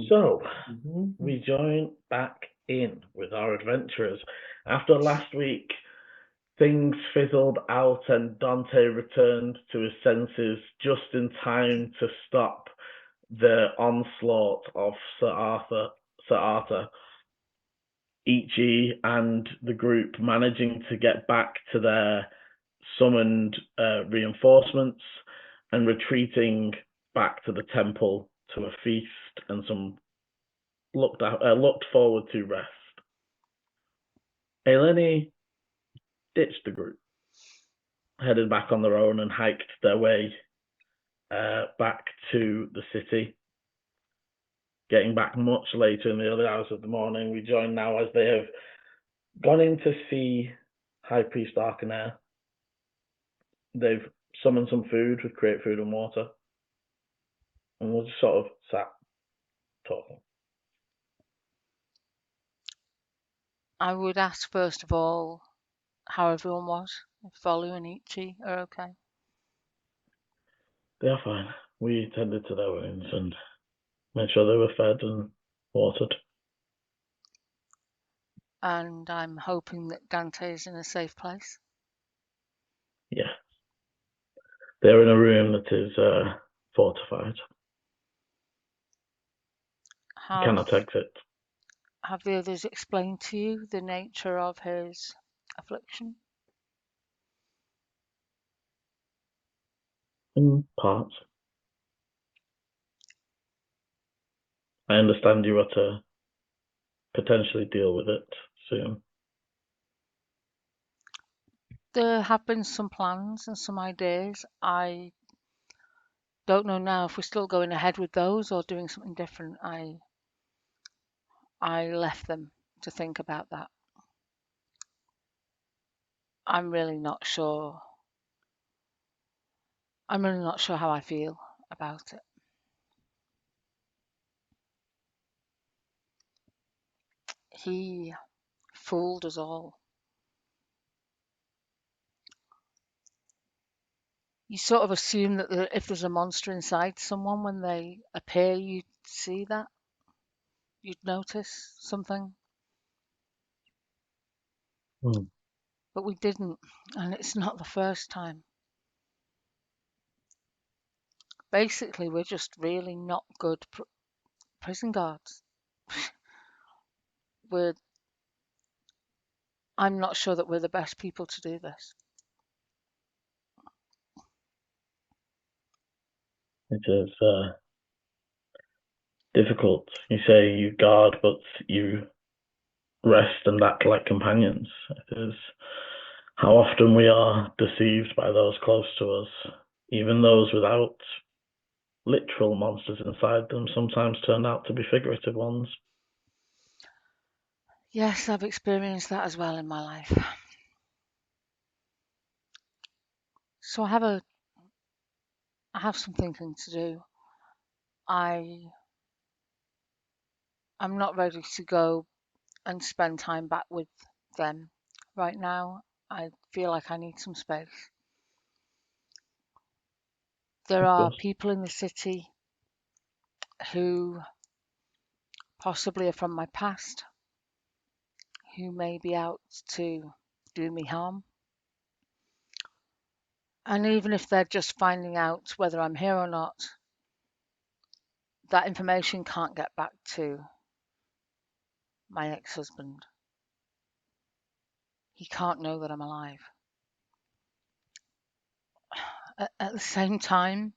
So, we join back in with our adventurers. After last week, things fizzled out and Dante returned to his senses just in time to stop the onslaught of Sir Arthur, Ichi and the group managing to get back to their summoned reinforcements and retreating back to the temple to a feast and some looked forward to rest. Eleni ditched the group, headed back on their own and hiked their way back to the city. Getting back much later in the early hours of the morning, we join now as they have gone in to see High Priest Arcanair. They've summoned some food with Create Food and Water, and we'll just sort of sat talking. I would ask first of all how everyone was, if Volu and Ichi are okay. They are fine. We tended to their wounds and made sure they were fed and watered. And I'm hoping that Dante is in a safe place. Yeah. They're in a room that is fortified. You cannot exit. Have the others explained to you the nature of his affliction? In part. I understand you are to potentially deal with it soon. There have been some plans and some ideas. I don't know now if we're still going ahead with those or doing something different. I left them to think about that. I'm really not sure. I'm really not sure how I feel about it. He fooled us all. You sort of assume that if there's a monster inside someone, when they appear, you'd see that. You'd notice something. But we didn't, and it's not the first time. Basically, we're just really not good prison guards. I'm not sure that we're the best people to do this. It is difficult. You say you guard, but you rest and act like companions. It is how often we are deceived by those close to us. Even those without literal monsters inside them sometimes turn out to be figurative ones. Yes, I've experienced that as well in my life. So I have some thinking to do. I'm not ready to go and spend time back with them right now. I feel like I need some space. There are people in the city who possibly are from my past, who may be out to do me harm. And even if they're just finding out whether I'm here or not, that information can't get back to my ex-husband. He can't know that I'm alive. At the same time,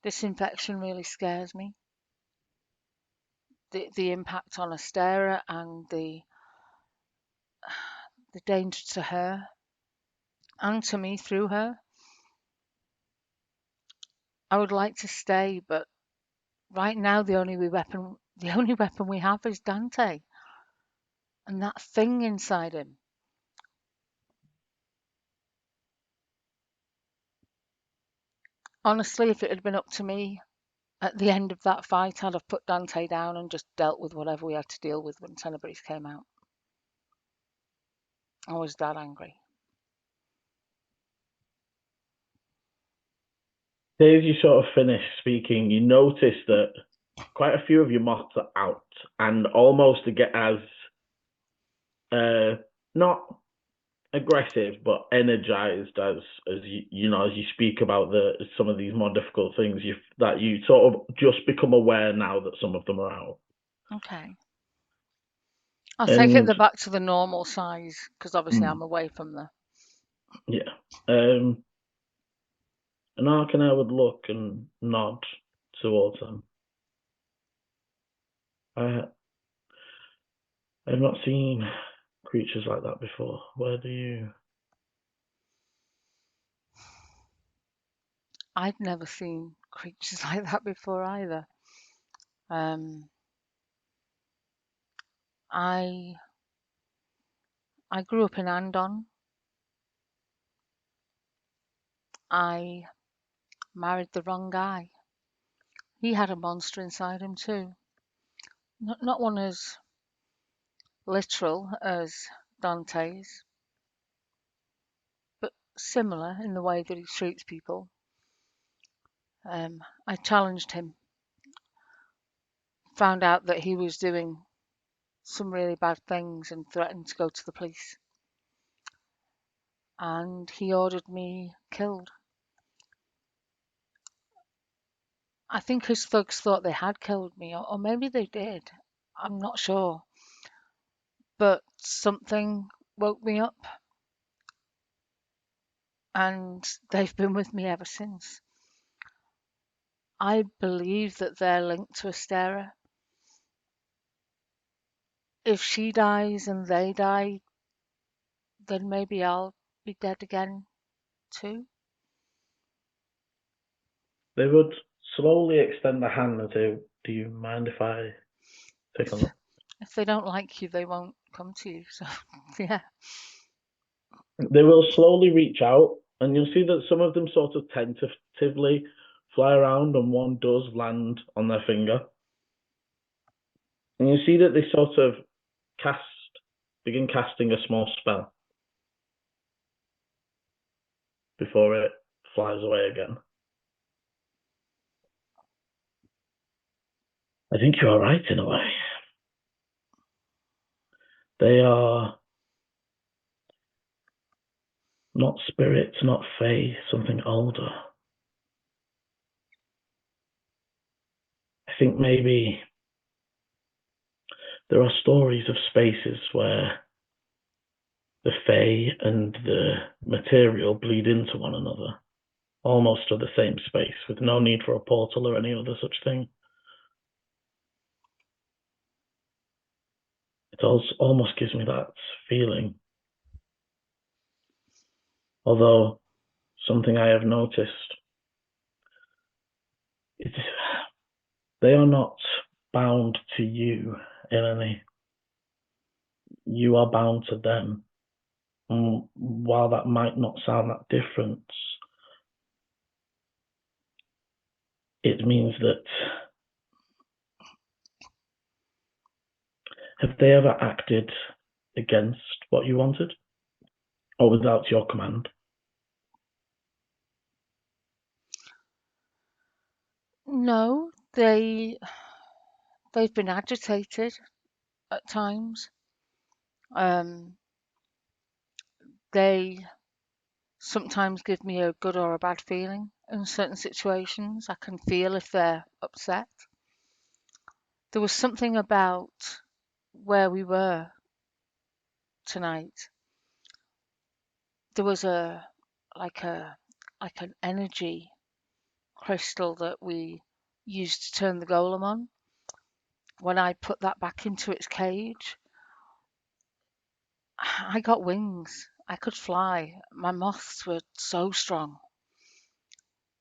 this infection really scares me. The impact on Astera and the danger to her and to me through her. I would like to stay, but right now the only weapon we have is Dante and that thing inside him. Honestly, if it had been up to me, at the end of that fight, I'd have put Dante down and just dealt with whatever we had to deal with when Tenebris came out. I was that angry. As you sort of finish speaking, you notice that quite a few of your moths are out, and almost to get as not aggressive but energized as as you speak about some of these more difficult things that you sort of just become aware now that some of them are out. Okay. I'll take it And back to the normal size because obviously I'm away from the. yeah. And Ark and I would look and nod towards them. I I've not seen creatures like that before. Where do you? I'd never seen creatures like that before either. I grew up in Andon. I married the wrong guy. He had a monster inside him too. Not one as literal as Dante's, but similar in the way that he treats people. I challenged him, found out that he was doing some really bad things and threatened to go to the police. And he ordered me killed. I think his thugs thought they had killed me, or maybe they did. I'm not sure. But something woke me up, and they've been with me ever since. I believe that they're linked to Astera. If she dies and they die, then maybe I'll be dead again too. They would slowly extend a hand and say, "Do you mind if I take a look?" If they don't like you, they won't come to you. So, yeah. They will slowly reach out, and you'll see that some of them sort of tentatively fly around, and one does land on their finger. And you see that they sort of begin casting a small spell before it flies away again. I think you're right in a way. They are not spirits, not fae, something older. I think maybe there are stories of spaces where the fae and the material bleed into one another, almost to the same space, with no need for a portal or any other such thing. It also almost gives me that feeling. Although something I have noticed is they are not bound to you in any. You are bound to them. And while that might not sound that different, it means that have they ever acted against what you wanted or without your command? No, they've been agitated at times. They sometimes give me a good or a bad feeling in certain situations. I can feel if they're upset. There was something about where we were tonight. There was like a like an energy crystal that we used to turn the golem on. When I put that back into its cage, I got wings. I could fly. My moths were so strong.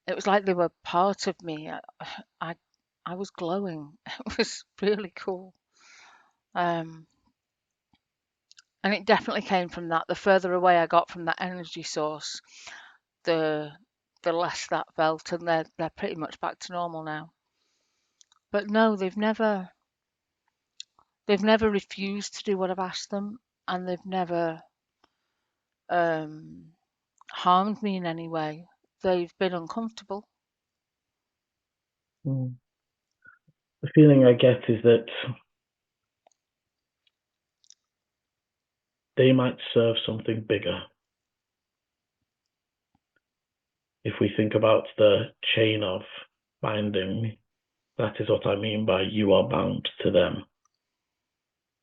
It was like they were part of me. I, I was glowing. It was really cool. Um, and it definitely came from that. The further away I got from that energy source, the the less that felt, and they're pretty much back to normal now. But no, they've never refused to do what I've asked them, and they've never um, harmed me in any way. They've been uncomfortable. Mm. The feeling I get is that they might serve something bigger. If we think about the chain of binding, that is what I mean by you are bound to them.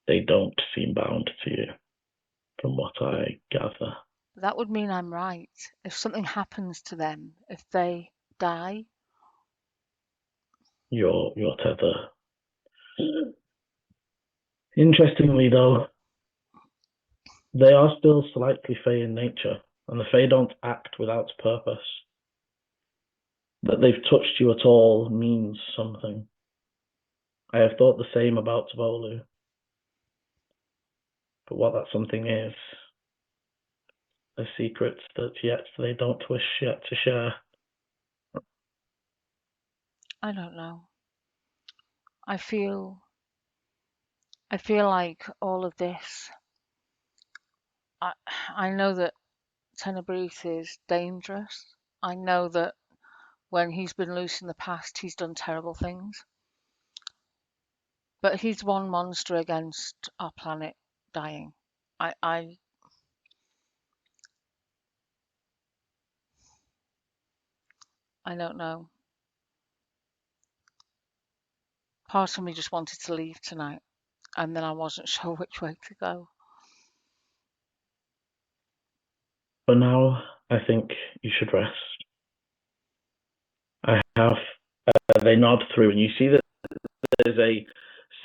They don't seem bound to you, from what I gather. That would mean I'm right. If something happens to them, if they die, Your tether. Interestingly, though, they are still slightly Fey in nature, and the Fey don't act without purpose. That they've touched you at all means something. I have thought the same about Volu, but what that something is, a secret that yet they don't wish yet to share. I don't know. I feel like all of this. I know that Tenebrith is dangerous. I know that when he's been loose in the past, he's done terrible things. But he's one monster against our planet dying. I don't know. Part of me just wanted to leave tonight, and then I wasn't sure which way to go. For now, I think you should rest. I have. They nod through, and you see that there's a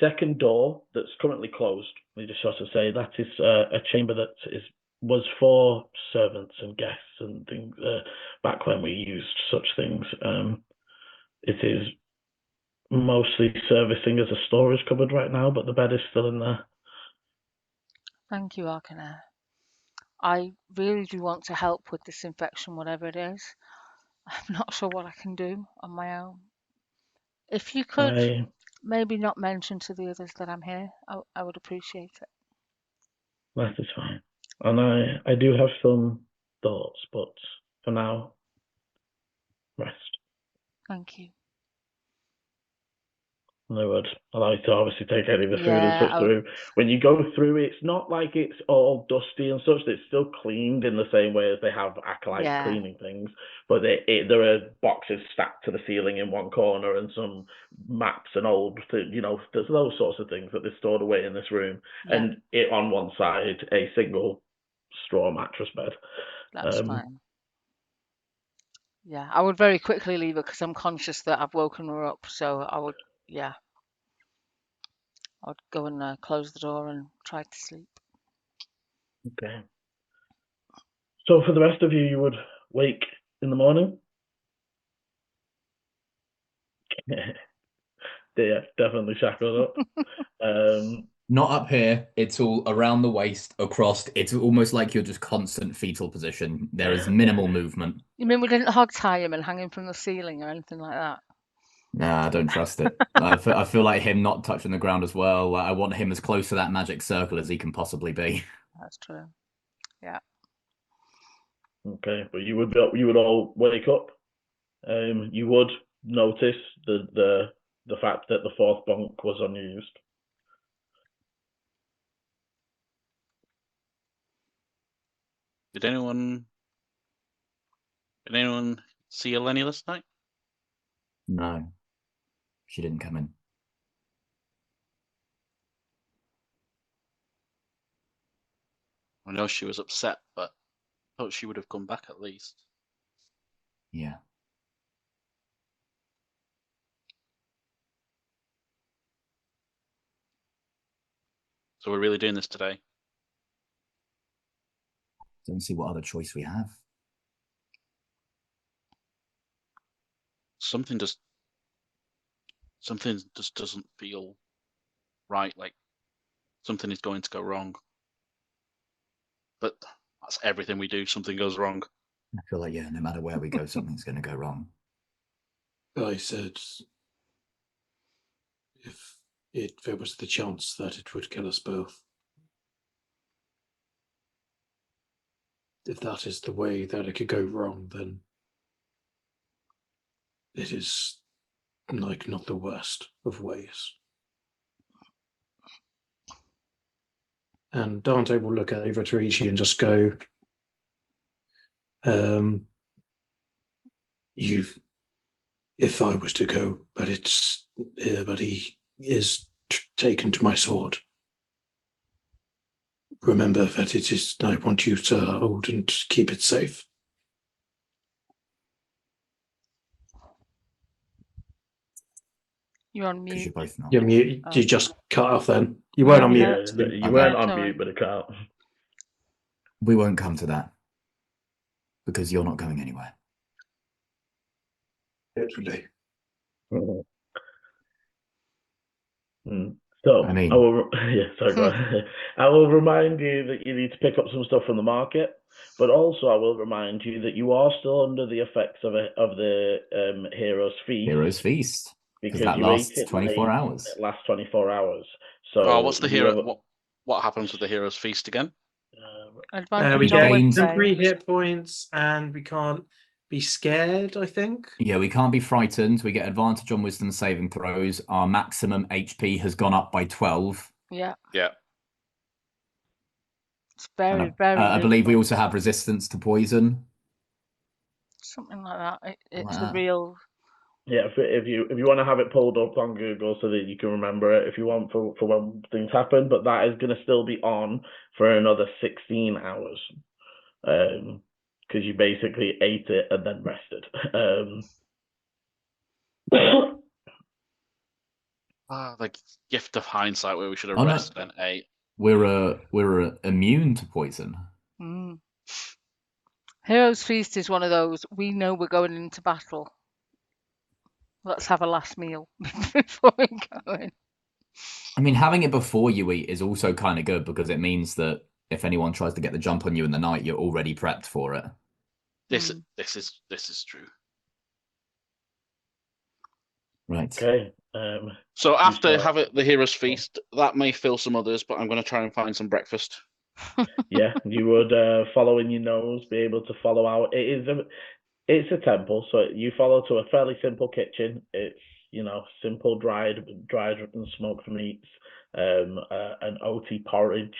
second door that's currently closed. They just sort of say that is a chamber that was for servants and guests and things back when we used such things. It is mostly servicing as a storage cupboard right now, but the bed is still in there. Thank you, Arcanair. I really do want to help with this infection, whatever it is. I'm not sure what I can do on my own. If you could maybe not mention to the others that I'm here, I would appreciate it. That is fine. And I do have some thoughts, but for now, rest. Thank you. They would allow you to obviously take any of the food and Yeah, such through. When you go through, it's not like it's all dusty and such. It's still cleaned in the same way as they have acolytes Yeah. cleaning things. But there are boxes stacked to the ceiling in one corner and some maps and old, there's those sorts of things that they're stored away in this room. Yeah. And on one side, a single straw mattress bed. That's fine. Yeah, I would very quickly leave it because I'm conscious that I've woken her up. So I would go and close the door and try to sleep. Okay. So for the rest of you, you would wake in the morning? Yeah, definitely shackled up. Not up here. It's all around the waist, across. It's almost like you're just constant fetal position. There is minimal movement. You mean we didn't hog tie him and hang him from the ceiling or anything like that? Nah, I don't trust it. I feel like him not touching the ground as well. I want him as close to that magic circle as he can possibly be. That's true. Yeah. Okay, but you would all wake up. You would notice the fact that the fourth bunk was unused. Did anyone see Eleni last night? No, she didn't come in. I know she was upset, but I thought she would have come back at least. Yeah. So we're really doing this today? Don't see what other choice we have. Something just doesn't feel right. Like something is going to go wrong. But that's everything we do. Something goes wrong. I feel like, no matter where we go, something's going to go wrong. I said, if there was the chance that it would kill us both, if that is the way that it could go wrong, then it is not the worst of ways. And Dante will look over to Ichi and just go, if I was to go, but he is taken to my sword. Remember that it is, I want you to hold and keep it safe. You're on Because mute. you're both not. You're mute. Oh. You just cut off then. You weren't on mute. You Okay. weren't Yeah, on sorry. mute, but it cut out. We won't come to that. Because you're not going anywhere. Literally. So I mean- I will, yeah, sorry, go ahead. I will remind you that you need to pick up some stuff from the market, but also I will remind you that you are still under the effects of the Hero's Feast. Hero's Feast. Because that you lasts ate it 24 late, hours. It lasts 24 hours. So what's the hero? What happens with the hero's feast again? Advantage We You get gain- temporary hit points, and we can't be scared, I think. Yeah, we can't be frightened. We get advantage on wisdom saving throws. Our maximum HP has gone up by 12. Yeah. Yeah. It's very, And very I believe we useful. also have resistance to poison. Something like that. It's Like a that. real. Yeah, if you want to have it pulled up on Google so that you can remember it, if you want for when things happen, but that is going to still be on for another 16 hours, because you basically ate it and then rested. Like gift of hindsight, where we should have Oh, no. rested and ate. We're immune to poison. Mm. Hero's Feast is one of those. We know we're going into battle. Let's have a last meal before we go in. I mean, having it before you eat is also kind of good because it means that if anyone tries to get the jump on you in the night, you're already prepped for it. This is true. Right. Okay. So after start- the hero's feast, that may fill some others, but I'm going to try and find some breakfast. Yeah, you would, following your nose, be able to follow out. It's a temple, so you follow to a fairly simple kitchen. It's, simple dried and smoked meats, an oaty porridge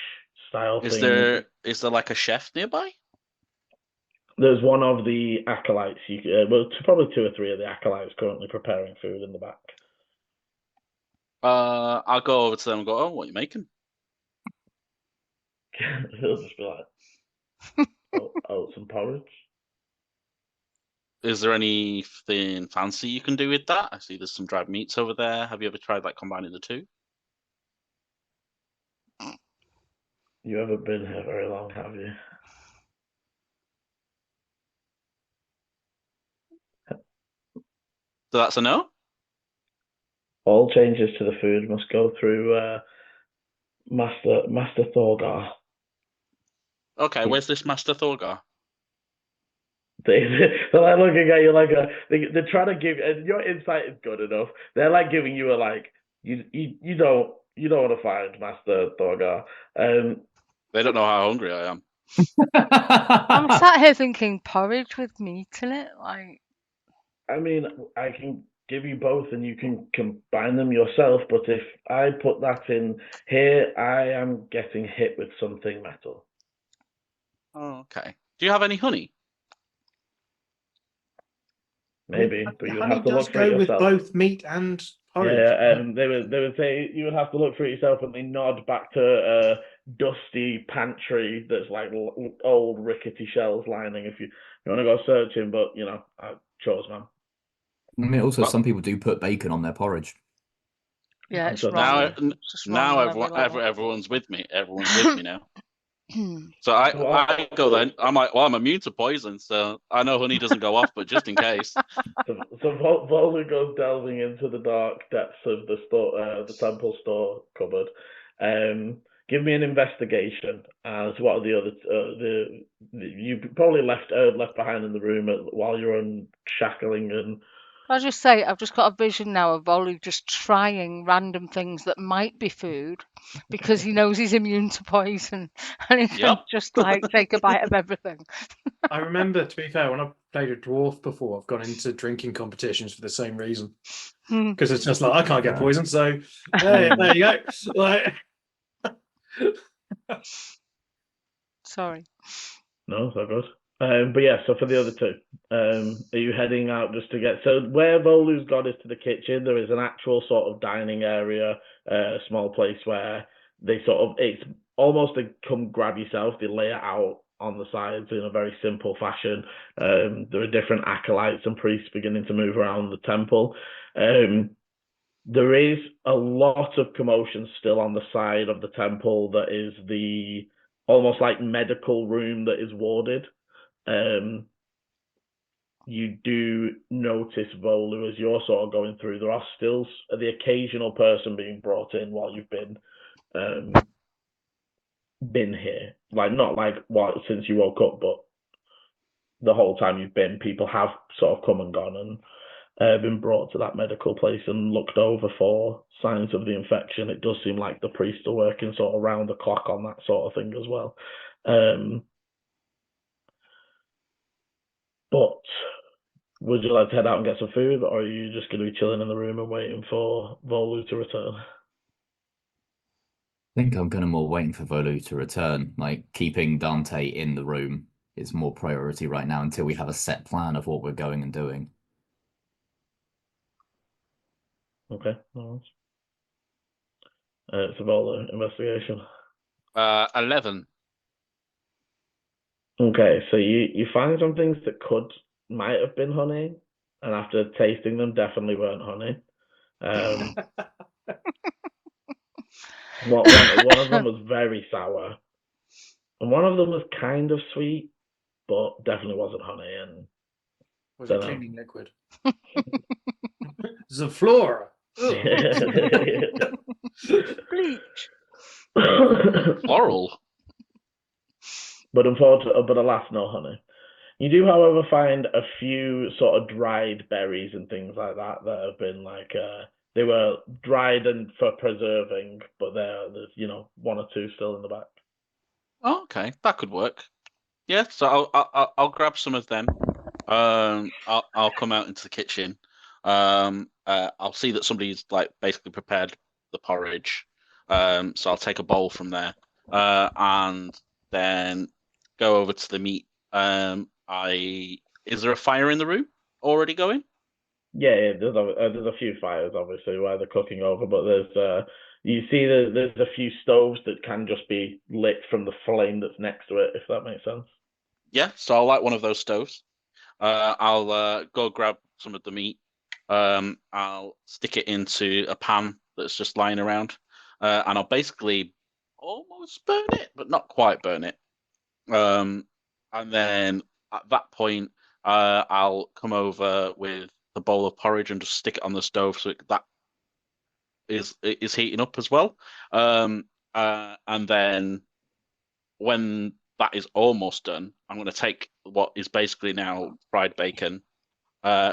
style Is thing. there like a chef nearby? There's one of the acolytes. Probably 2 or 3 of the acolytes currently preparing food in the back. I'll go over to them and go, "Oh, what are you making?" He'll just be like, oats and porridge. Is there anything fancy you can do with that? I see there's some dried meats over there. Have you ever tried like combining the two? You haven't been here very long, have you? So that's a no? All changes to the food must go through Master Thorgar. Okay, where's this Master Thorgar? They're like looking at you like they're trying to give, and your insight is good enough. They're like giving you a like you don't want to find Master Thorgar. They don't know how hungry I am. I'm sat here thinking porridge with meat in it. Like, I mean, I can give you both, and you can combine them yourself. But if I put that in here, I am getting hit with something metal. Oh, okay. Do you have any honey? Maybe, but you would honey have to does look for it go with yourself. both meat and porridge. Yeah, they would say you would have to look for it yourself, and they nod back to a dusty pantry that's like old rickety shelves lining. If you want to go searching, but I chose, man. I mean, also, Well- some people do put bacon on their porridge. yeah, it's So wrong. Now, It's just wrong on every level. everyone's with me. Everyone's with me now. So I go then. I'm like, well, I'm immune to poison, so I know honey doesn't go off, but just in case. So Vola goes delving into the dark depths of the store, the temple store cupboard. Give me an investigation. As what are the other you probably left behind in the room while you're unshackling and I'll just say, I've just got a vision now of Ollie just trying random things that might be food because he knows he's immune to poison and he can Yep. just like take a bite of everything. I remember, to be fair, when I've played a dwarf before, I've gone into drinking competitions for the same reason. Because it's just like, I can't get poisoned, so hey, there you go. Like, Sorry. No, so good. But yeah, so for the other two, are you heading out just to get? So where Volu's got is to the kitchen. There is an actual sort of dining area, a small place where they sort of, it's almost a come grab yourself. They lay it out on the sides in a very simple fashion. There are different acolytes and priests beginning to move around the temple. There is a lot of commotion still on the side of the temple that is the almost like medical room that is warded. You do notice, Volu, as you're sort of going through, there are still the occasional person being brought in while you've been here. Like, not like what since you woke up, but the whole time you've been, people have sort of come and gone and been brought to that medical place and looked over for signs of the infection. It does seem like the priests are working sort of round the clock on that sort of thing as well. But would you like to head out and get some food, or are you just going to be chilling in the room and waiting for Volu to return? I think I'm kind of more waiting for Volu to return. Like, keeping Dante in the room is more priority right now until we have a set plan of what we're going and doing. Okay, no worries. It's a Volu investigation. 11. Okay, so you find some things that might have been honey, and after tasting them, definitely weren't honey. One of them was very sour, and one of them was kind of sweet, but definitely wasn't honey. And was it cleaning liquid? Zaflora. Bleach. Floral. But alas, no honey. You do, however, find a few sort of dried berries and things like that have been like they were dried and for preserving, but there's one or two still in the back. Oh, okay, that could work. Yeah, so I'll grab some of them. I'll come out into the kitchen. I'll see that somebody's like basically prepared the porridge. So I'll take a bowl from there. And then go over to the meat. Is there a fire in the room already going? Yeah, there's a few fires obviously where they're cooking over, but there's you see there's a few stoves that can just be lit from the flame that's next to it, if that makes sense. Yeah, so I'll light one of those stoves. I'll go grab some of the meat. I'll stick it into a pan that's just lying around, and I'll basically almost burn it, but not quite burn it. And then at that point, I'll come over with the bowl of porridge and just stick it on the stove so that is heating up as well. And then when that is almost done, I'm going to take what is basically now fried bacon,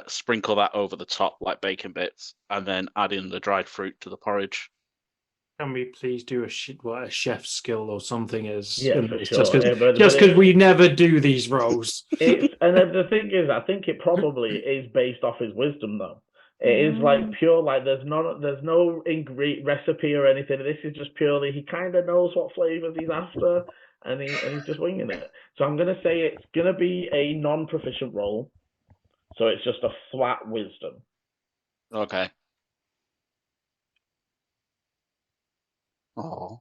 sprinkle that over the top like bacon bits, and then add in the dried fruit to the porridge. Can we please do what a chef's skill or something is? Yeah, for sure. Just because we never do these roles. And the thing is, I think it probably is based off his wisdom, though. It is like pure, like there's no ingredient recipe or anything. This is just purely he kind of knows what flavors he's after, and he's just winging it. So I'm gonna say it's gonna be a non-proficient roll, so it's just a flat wisdom. Okay. Oh.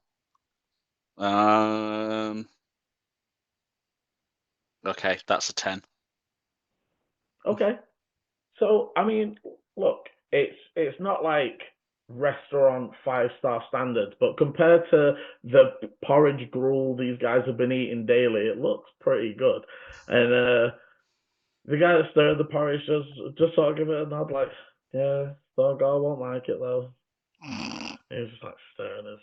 Okay, that's a 10. Okay. So I mean, look, it's not like restaurant 5-star standards, but compared to the porridge gruel these guys have been eating daily, it looks pretty good. And the guy that stirred the porridge just sort of give it a nod, like, yeah, dog, I won't like it though. He was just like stirring it.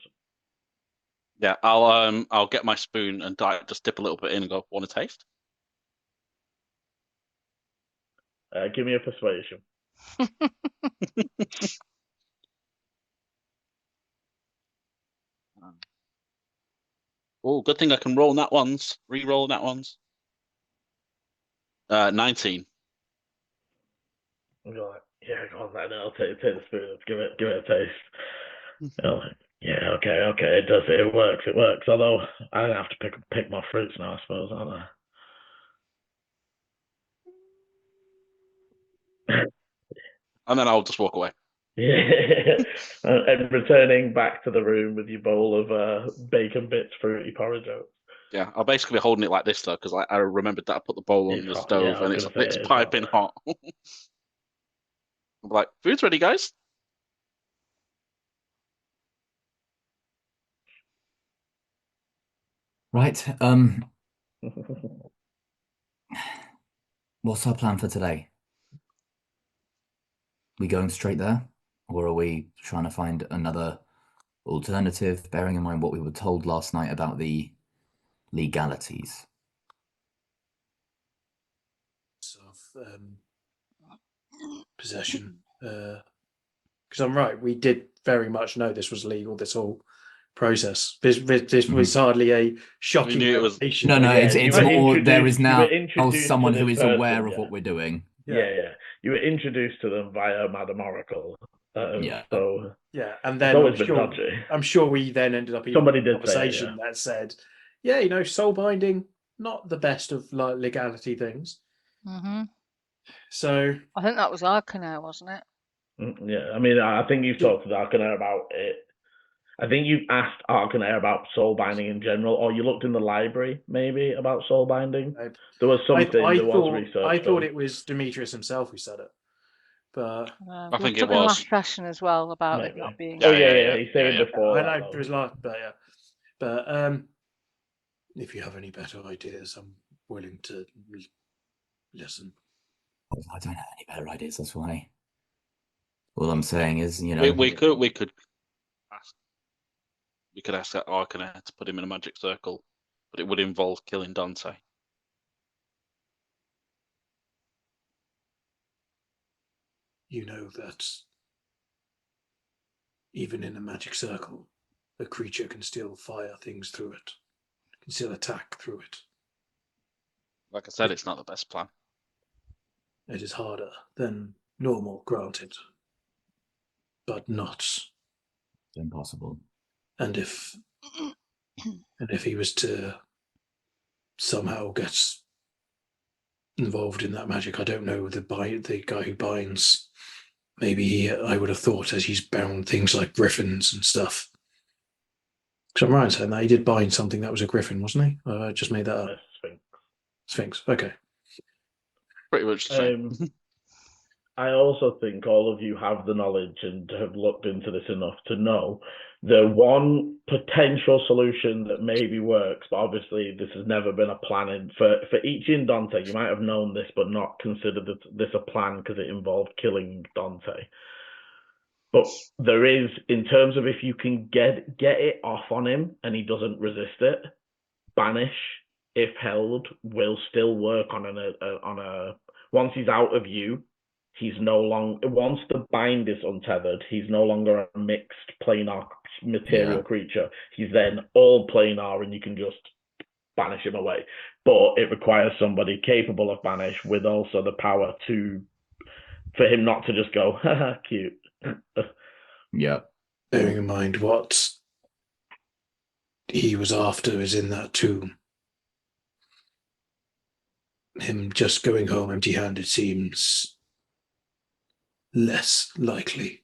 Yeah, I'll get my spoon and just dip a little bit in and go, want to taste? Give me a persuasion. Oh, good thing I can roll nat ones. Re-roll nat ones. 19. And you're like, yeah, go on then. I'll take the spoon. Give it a taste. You're like, yeah, okay. It works. Although I have to pick my fruits now, I suppose, aren't I? And then I'll just walk away. Yeah. And returning back to the room with your bowl of bacon bits fruity porridge oats. Yeah, I'll basically be holding it like this though, because I remembered that I put the bowl on It's the hot. stove Yeah, I and was it's gonna say it's piping hot. I'm like, food's ready, guys. Right. What's our plan for today? We going straight there, or are we trying to find another alternative, bearing in mind what we were told last night about the legalities? Of possession. Because I'm right, we did very much know this was legal, this whole process. This was hardly a shocking knew it was- revelation. No, Yeah, it's you were more. There introduced- is you were now introduced someone to who this is aware person, of what we're doing. Yeah. You were introduced to them via Madame Oracle. Yeah. So Yeah, and it's then always been dodgy. I'm sure we then ended up in Somebody a did say it, conversation that said, yeah, you know, soul binding, not the best of like legality things. Mm-hmm. So I think that was Arcanair, wasn't it? Yeah, I mean, I think you've talked to Arcanair about it. I think you asked Arcanair about soul binding in general, or you looked in the library maybe about soul binding. There was something. There was research. I thought it was Demetrius himself who said it, but I think it something was. last session as well about it Maybe. not being. Oh Yeah. he said it before. I know there was a lot, but yeah, but if you have any better ideas, I'm willing to listen. I don't have any better ideas. That's why. All I'm saying is, you know, We could ask that Arcanair to put him in a magic circle, but it would involve killing Dante. You know that even in a magic circle, a creature can still fire things through it, can still attack through it. Like I said, it's not the best plan. It is harder than normal, granted, but not impossible. And if he was to somehow get involved in that magic, I don't know, the guy who binds, maybe I would have thought as he's bound things like griffins and stuff. Because I'm right in saying that he did bind something that was a griffin, wasn't he? I just made that up. Sphinx. Okay. Pretty much the same. I also think all of you have the knowledge and have looked into this enough to know the one potential solution that maybe works, but obviously this has never been a plan. For Ichi and Dante, you might have known this, but not considered this a plan because it involved killing Dante. But there is, in terms of if you can get it off on him and he doesn't resist it, banish, if held, will still work on a once he's out of you. He's no longer, once the bind is untethered, he's no longer a mixed planar material creature. He's then all planar and you can just banish him away. But it requires somebody capable of banish with also the power for him not to just go, haha, cute. Yeah. Bearing in mind what he was after is in that tomb. Him just going home empty-handed seems less likely.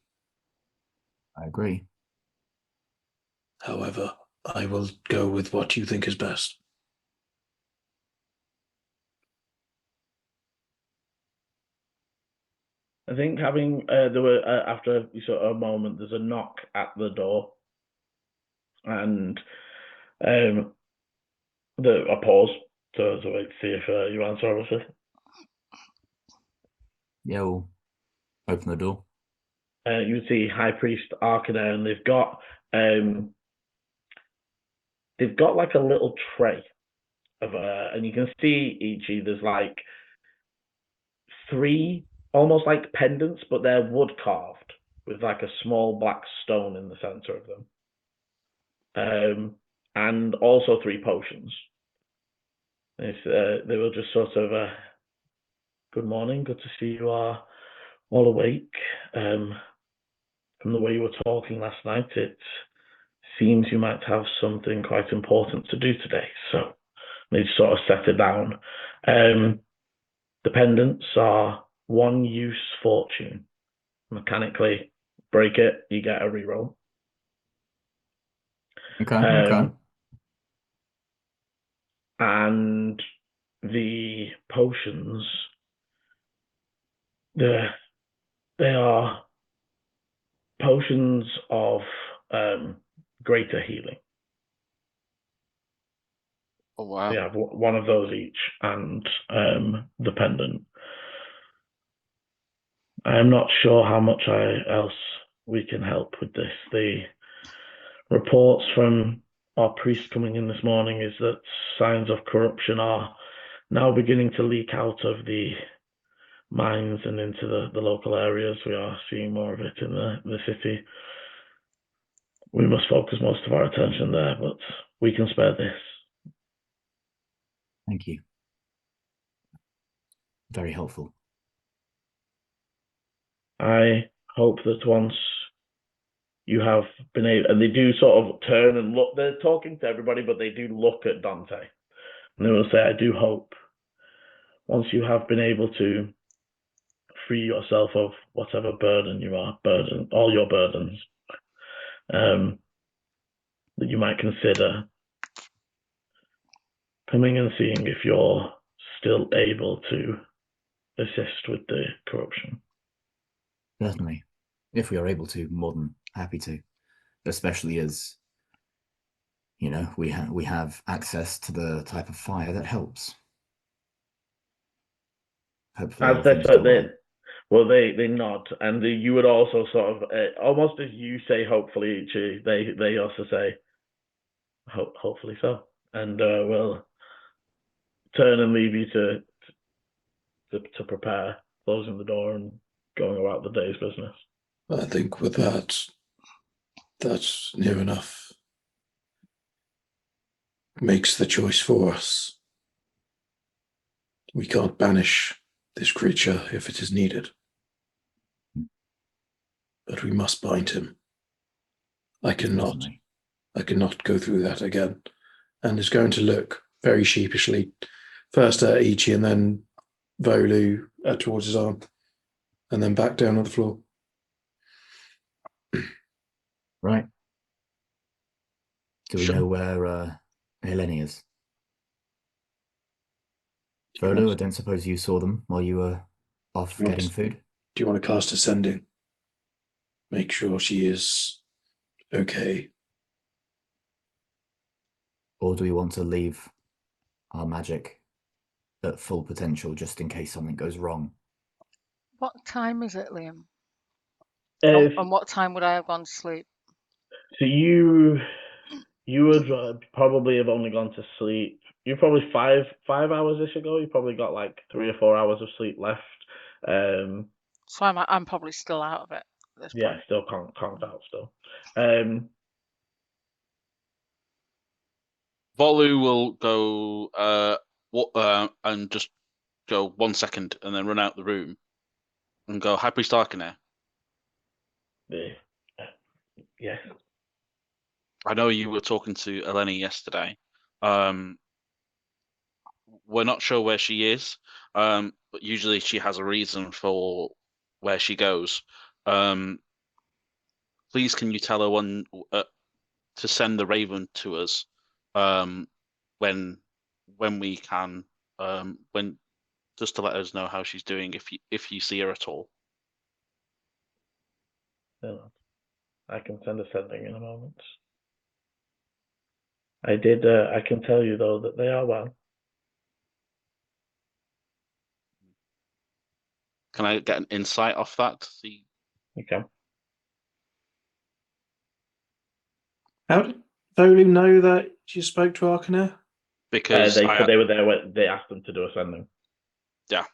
I agree. However, I will go with what you think is best. I think having there were after sort of a moment, there's a knock at the door, and a pause to wait to see if you answer, obviously. Yeah, we'll open the door. You see High Priest Arcanair, and they've got like a little tray of and you can see Ichi, there's like 3 almost like pendants, but they're wood carved with like a small black stone in the center of them. And also 3 potions. They were just sort of, good morning, good to see you are all awake. From the way you were talking last night, it seems you might have something quite important to do today. So they sort of set it down. The pendants are 1 use fortune. Mechanically break it, you get a reroll. Okay. And the potions, they are potions of greater healing. Oh wow! We have 1 of those each, and the pendant. I'm not sure how much else we can help with this. The reports from our priest coming in this morning is that signs of corruption are now beginning to leak out of the mines and into the local areas. We are seeing more of it in the city. We must focus most of our attention there, but we can spare this. Thank you. Very helpful. I hope that once you have been able, and they do sort of turn and look, they're talking to everybody, but they do look at Dante. And they will say, I do hope once you have been able to free yourself of whatever burden you are, all your burdens, that you might consider coming and seeing if you're still able to assist with the corruption. Certainly. If we are able to, more than happy to. Especially as, you know, we have access to the type of fire that helps. Hopefully As everything's gone well. they nod, and you would also sort of, almost as you say, hopefully, they also say, hopefully so, and we'll turn and leave you to prepare, closing the door and going about the day's business. I think with that's near enough. Makes the choice for us. We can't banish this creature if it is needed. But we must bind him. I cannot go through that again. And is going to look very sheepishly, first at Ichi and then Volu towards his arm, and then back down on the floor. Right. Do we know where Eleni is? Volu, I don't suppose you saw them while you were off getting food? Do you want to cast Ascending? Make sure she is okay. Or do we want to leave our magic at full potential just in case something goes wrong? What time is it, Liam? And what time would I have gone to sleep? So you would probably have only gone to sleep. You probably 5 hours-ish ago. You probably got like 3 or 4 hours of sleep left. So I'm probably still out of it at this point. Still conked out still. Volu will go and just go 1 second and then run out the room and go, High Priest Arcana. Yes. I know you were talking to Eleni yesterday. We're not sure where she is, but usually she has a reason for where she goes. Please, can you tell her when to send the Raven to us when we can, when just to let us know how she's doing if you see her at all. I can send a sending in a moment. I can tell you though that they are well. Can I get an insight off that to see? You can. How did Volu know that you spoke to Arcana? Because they were there when they asked them to do a sending. Yeah.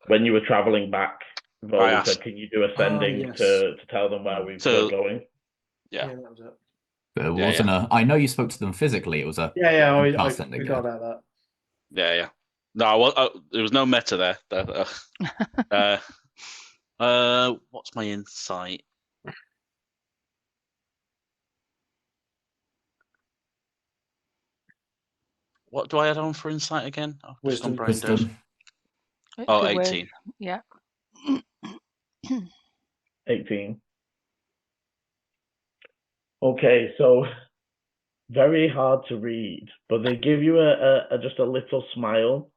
When you were traveling back Volu asked- said, "Can you do ascending yes. to tell them where we're going?" Yeah. that was it. But it wasn't a. I know you spoke to them physically. It was a. Yeah, I cast ending, forgot about that. Yeah. No, there was no meta there. What's my insight? What do I add on for insight again? I've just gone Wisdom. brain dead. Wisdom. It Oh, could work. 18. Yeah. 18. Okay, so very hard to read, but they give you a just a little smile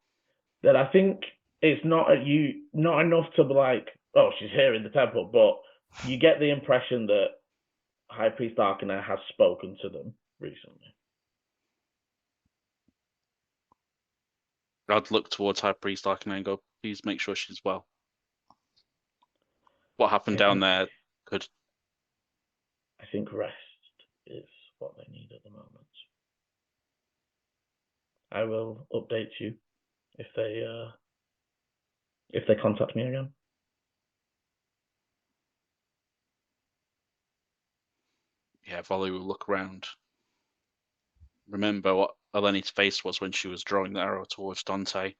that I think it's not enough to be like, oh, she's here in the temple, but you get the impression that High Priest Arcana has spoken to them recently. I'd look towards High Priest Arcana and go, please make sure she's well. What happened down there could. I think rest is what they need at the moment. I will update you if they contact me again. Yeah, Volley will look around. Remember what Eleni's face was when she was drawing the arrow towards Dante.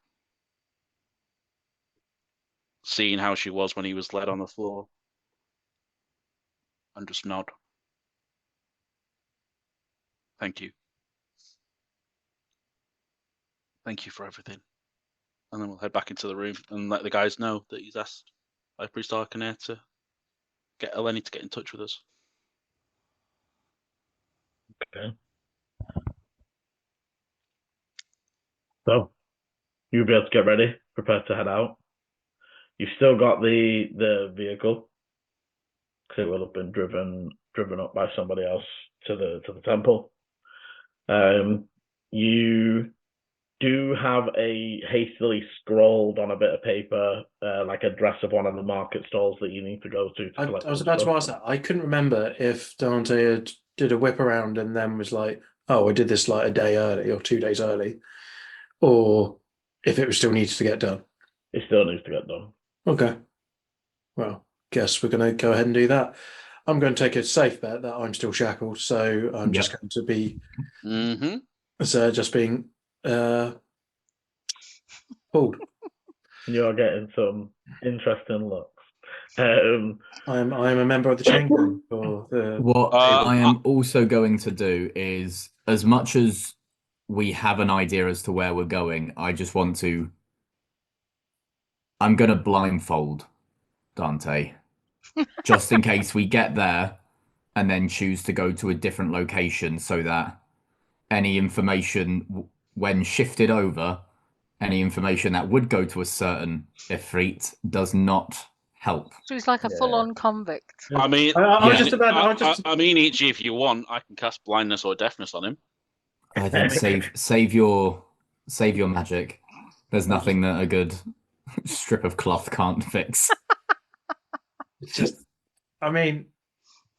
Seeing how she was when he was led on the floor. And just nod. Thank you. Thank you for everything. And then we'll head back into the room and let the guys know that he's asked High Priest Arcana to get Eleni to get in touch with us. Okay. So, you'll be able to get ready, prepare to head out. You've still got the vehicle, because it will have been driven up by somebody else to the temple. You do have a hastily scrawled on a bit of paper, like address of one of the market stalls that you need to go to I collect was some about to stuff. ask that. I couldn't remember if Dante did a whip around and then was like, "Oh, I did this like a day early or 2 days early," or if it was still needs to get done. It still needs to get done. Okay. Well, guess we're going to go ahead and do that. I'm going to take a safe bet that I'm still shackled, so I'm just going to be just being pulled. You're getting some interesting looks. I'm a member of the chain gang. What I am also going to do is, as much as we have an idea as to where we're going, I just want to. I'm going to blindfold Dante, just in case we get there and then choose to go to a different location, so that any information, when shifted over, any information that would go to a certain Ifrit does not help. So he's like a full-on convict. I mean, Ichi, if you want, I can cast blindness or deafness on him. I think save your magic. There's nothing that a good strip of cloth can't fix. It's just, I mean,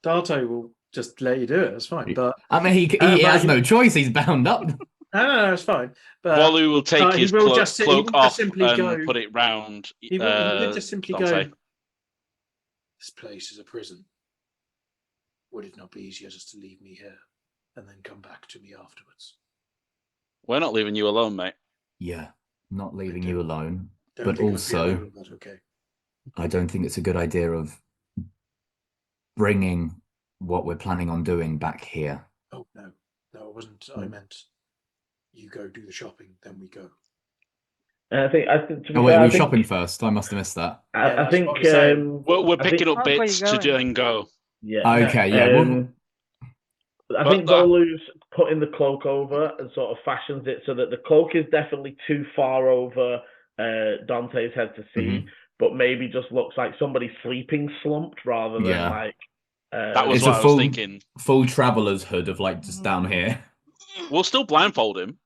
Dante will just let you do it. It's fine. But I mean, he has no choice. He's bound up. No, it's fine. But Wolu will take his cloak off and go, put it round. He will just simply Dante. go. This place is a prison. Would it not be easier just to leave me here and then come back to me afterwards? We're not leaving you alone, mate. Yeah, not leaving you alone. Don't But think I'd be also, alone, but okay. I don't think it's a good idea of bringing what we're planning on doing back here. Oh, no, it wasn't. I meant you go do the shopping, then we go. I think to be Oh wait, fair, are we shopping first? I must have missed that. I think we're picking up That's where bits you're to then go. Yeah. Okay, yeah. I think Volu's putting the cloak over and sort of fashions it so that the cloak is definitely too far over Dante's head to see, but maybe just looks like somebody sleeping slumped rather than like. That was what I was thinking. Full traveler's hood of like just down here. We'll still blindfold him.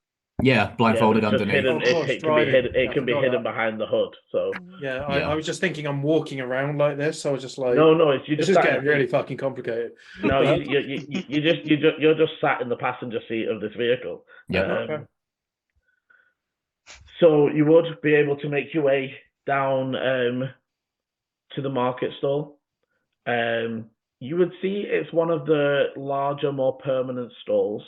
Yeah, blindfolded underneath. Hidden, it can be hidden behind the hood. So I was just thinking I'm walking around like this. So I was just like, this is getting really fucking complicated. No, you're just sat in the passenger seat of this vehicle. Yeah. So you would be able to make your way down to the market stall. You would see it's one of the larger, more permanent stalls.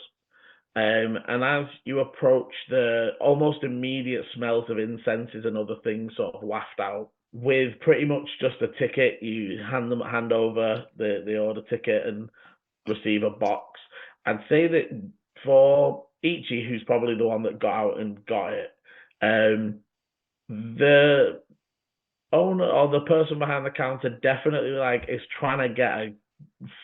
And as you approach, the almost immediate smells of incenses and other things sort of waft out. With pretty much just a ticket, you hand over the order ticket and receive a box. I'd say that for Ichi, who's probably the one that got out and got it, the owner or the person behind the counter definitely like is trying to get a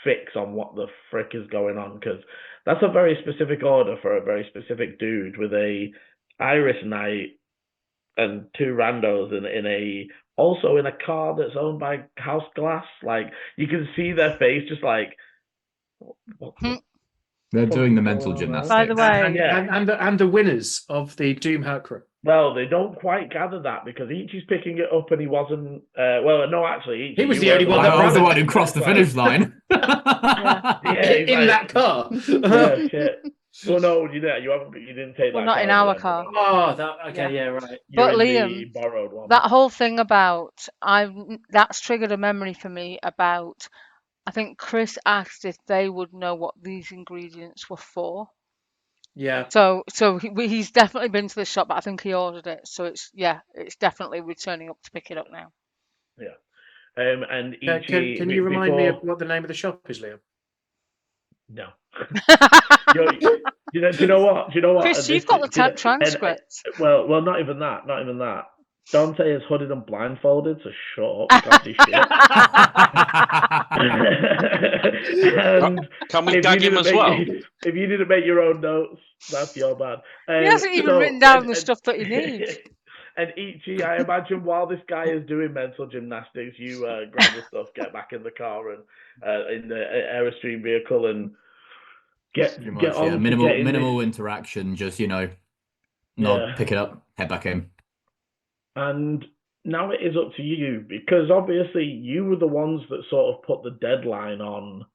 fix on what the frick is going on, because that's a very specific order for a very specific dude with a Iris Knight and 2 randos also in a car that's owned by House Glass. Like, you can see their face just like, what the They're fuck doing is the mental going on now? gymnastics. By the way, and the winners of the Doom Hackra. Well, they don't quite gather that because Ichi's picking it up and he wasn't. No, actually, Ichi, He was you the only were one I that was the ran one who crossed the finish line. Yeah, he's in like, that car. yeah, shit. Well, no, you didn't take Well, that. not in car our at the car. end, Oh, that okay, Yeah. yeah, right. You're But in Liam, the borrowed one. that whole thing about that's triggered a memory for me about, I think Chris asked if they would know what these ingredients were for. Yeah. So he's definitely been to the shop, but I think he ordered it. So it's definitely returning up to pick it up now. Yeah. And Ichi, Can you remind me of what the name of the shop is, Liam? No. Do you know what? Chris, you've got the transcript. Well, not even that. Not even that. Dante is hooded and blindfolded, so shut up. You can't see shit. And Can we gag him as well? If you didn't make your own notes, that's your bad. He hasn't even written down the stuff that he needs. And Ichi, I imagine while this guy is doing mental gymnastics, you grab the stuff, get back in the car and in the Airstream vehicle and get on. Minimal interaction. Just nod, pick it up, head back in. And now it is up to you, because obviously you were the ones that sort of put the deadline on.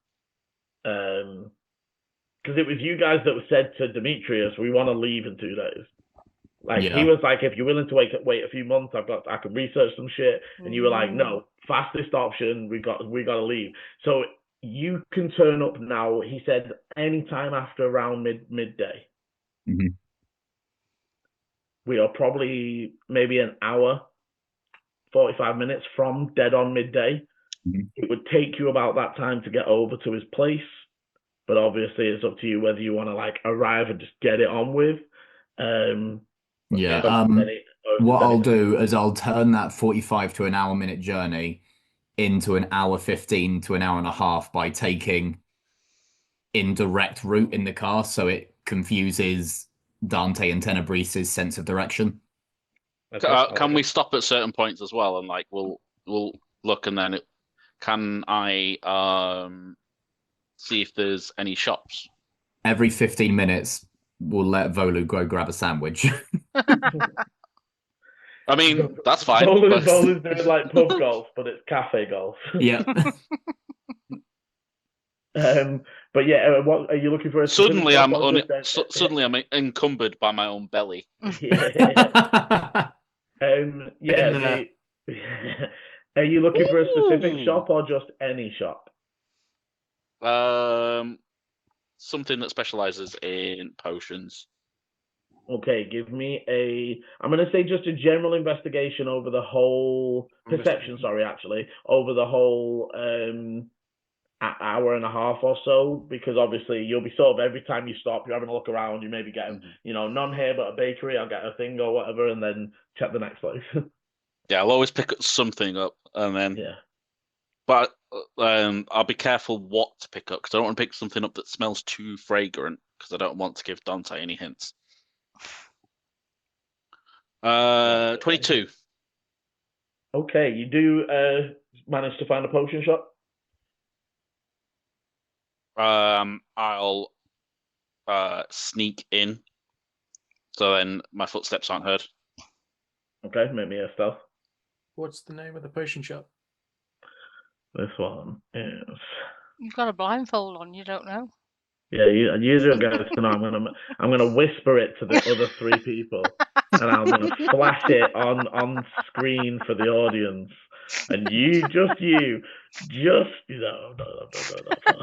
Because it was you guys that said to Demetrius, "We want to leave in 2 days." He was like, "If you're willing to wait a few months, I can research some shit." And you were like, "No, fastest option. We got to leave." So you can turn up now. He said anytime after around midday. Mm-hmm. We are probably maybe an hour, 45 minutes from dead on midday. Mm-hmm. It would take you about that time to get over to his place, but obviously it's up to you whether you want to arrive and just get it on with. What I'll do is I'll turn that 45 to an hour minute journey into an hour 15 to an hour and a half by taking indirect route in the car, so it confuses Dante and Tenebris's sense of direction. Can we stop at certain points as well, and we'll look, and then can I see if there's any shops? Every 15 minutes, we'll let Volu go grab a sandwich. I mean, that's fine. Volu's doing pub golf, but it's cafe golf. Yeah. But yeah, what are you looking for? Suddenly I'm encumbered by my own belly. Yeah. Are you looking for a specific shop or just any shop? Something that specializes in potions. Okay, give me I'm going to say just a general investigation over the whole perception. Sorry, actually, over the whole hour and a half or so, because obviously you'll be sort of every time you stop, you're having a look around. You may be getting, none here but a bakery. I'll get a thing or whatever, and then check the next place. Yeah, I'll always pick something up, and then But I'll be careful what to pick up, because I don't want to pick something up that smells too fragrant, because I don't want to give Dante any hints. 22. Okay, you do manage to find a potion shop? I'll sneak in, so then my footsteps aren't heard. Okay, make me a stealth. What's the name of the potion shop? This one is... You've got a blindfold on, you don't know. Yeah, you don't get to know. I'm gonna whisper it to the other 3 people, and I'm gonna flash it on screen for the audience. And you, no. You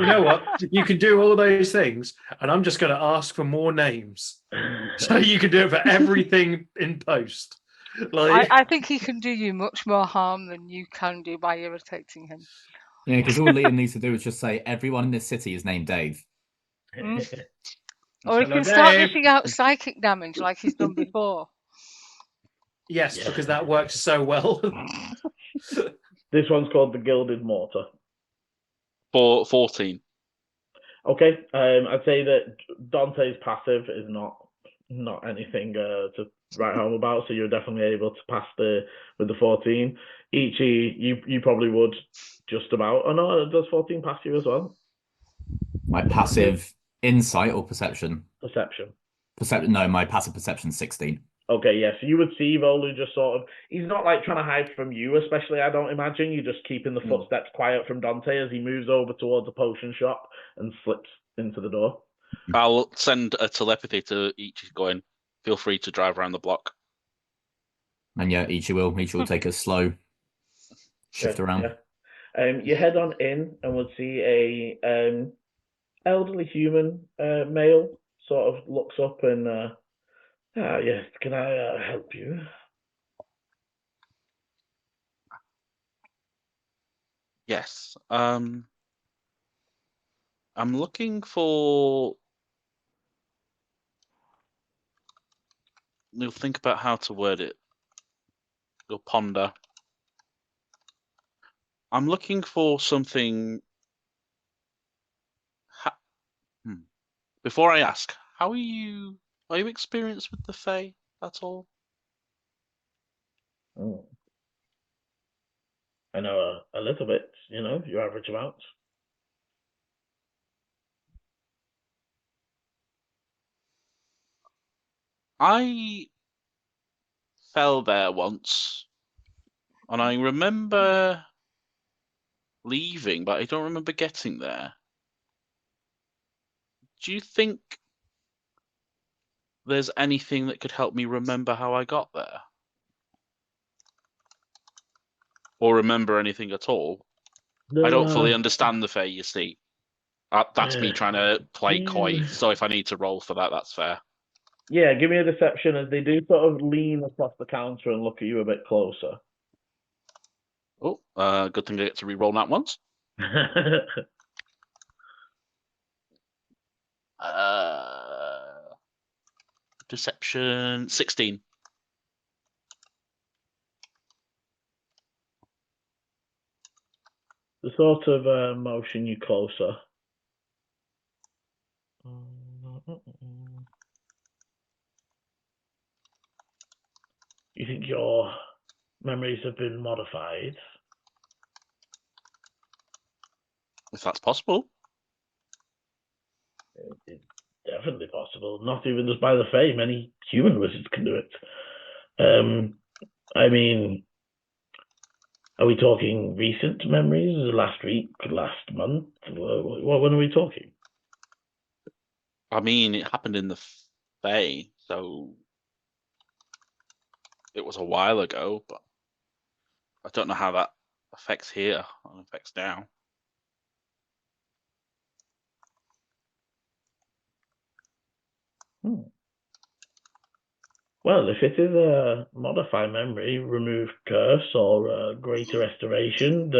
know what? You can do all those things, and I'm just going to ask for more names. So you can do it for everything in post. I think he can do you much more harm than you can do by irritating him. Yeah, because all Liam needs to do is just say everyone in this city is named Dave. Or he can start dishing out psychic damage like he's done before. Yes, because that works so well. This one's called the Gilded Mortar. 14. Okay, I'd say that Dante's passive is not anything to write home about, so you're definitely able to pass with the 14. Ichi, you probably would just about. Oh no, does 14 pass you as well? My passive insight or perception? Perception. No, my passive perception 16. Okay, yeah, so you would see Volu just sort of, he's not like trying to hide from you, especially, I don't imagine. You're just keeping the footsteps quiet from Dante as he moves over towards the potion shop and slips into the door. I'll send a telepathy to Ichi going, feel free to drive around the block. And yeah, Ichi will take a slow shift around. Yeah. You head on in and would see a elderly human male sort of looks up and yes, can I help you? Yes. I'm looking for. You'll think about how to word it. You'll ponder. I'm looking for something. Before I ask, how are you? Are you experienced with the Fae at all? Oh. I know a little bit, your average amount. I fell there once, and I remember leaving, but I don't remember getting there. Do you think there's anything that could help me remember how I got there? Or remember anything at all? I don't fully understand the Fae, you see. That's me trying to play coy, so if I need to roll for that, that's fair. Yeah, give me a deception as they do sort of lean across the counter and look at you a bit closer. Oh, good thing I get to re-roll that once. Deception 16. The sort of motion you closer. You think your memories have been modified? If that's possible. It's definitely possible. Not even just by the Fae. Many human wizards can do it. I mean, are we talking recent memories? Last week? Last month? When are we talking? I mean, it happened in the Fae, so it was a while ago, but I don't know how that affects here and affects now. Well, if it is a modify memory, remove curse or greater restoration,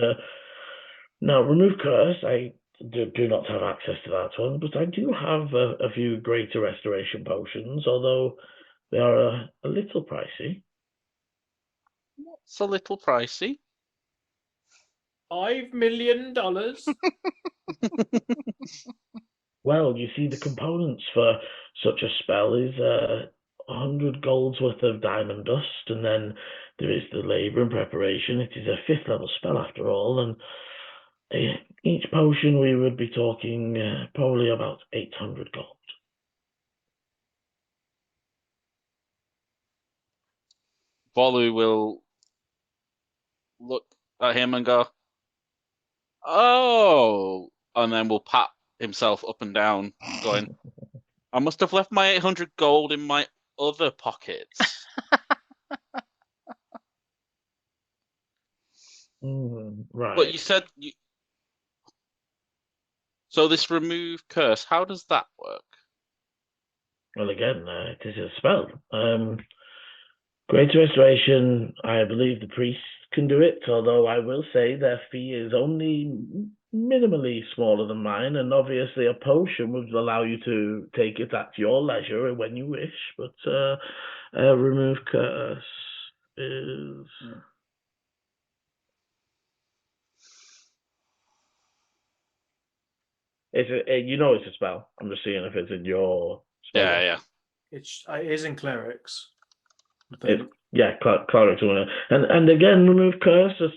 now remove curse, I do not have access to that one, but I do have a few greater restoration potions, although they are a little pricey. It's a little pricey. $5 million? Well, you see, the components for such a spell is 100 gold's worth of diamond dust, and then there is the labor and preparation. It is a 5th level spell after all, and each potion we would be talking probably about 800 gold. Volu will look at him and go, "Oh," and then will pat himself up and down, going, "I must have left my 800 gold in my other pockets." Right. But you said so this remove curse. How does that work? Well, again, it is a spell. Greater Restoration, I believe the priest can do it, although I will say their fee is only minimally smaller than mine, and obviously a potion would allow you to take it at your leisure when you wish, but remove curse is... you know it's a spell. I'm just seeing if it's in your spell. Yeah. It is in clerics. Clerics. And again, remove curse are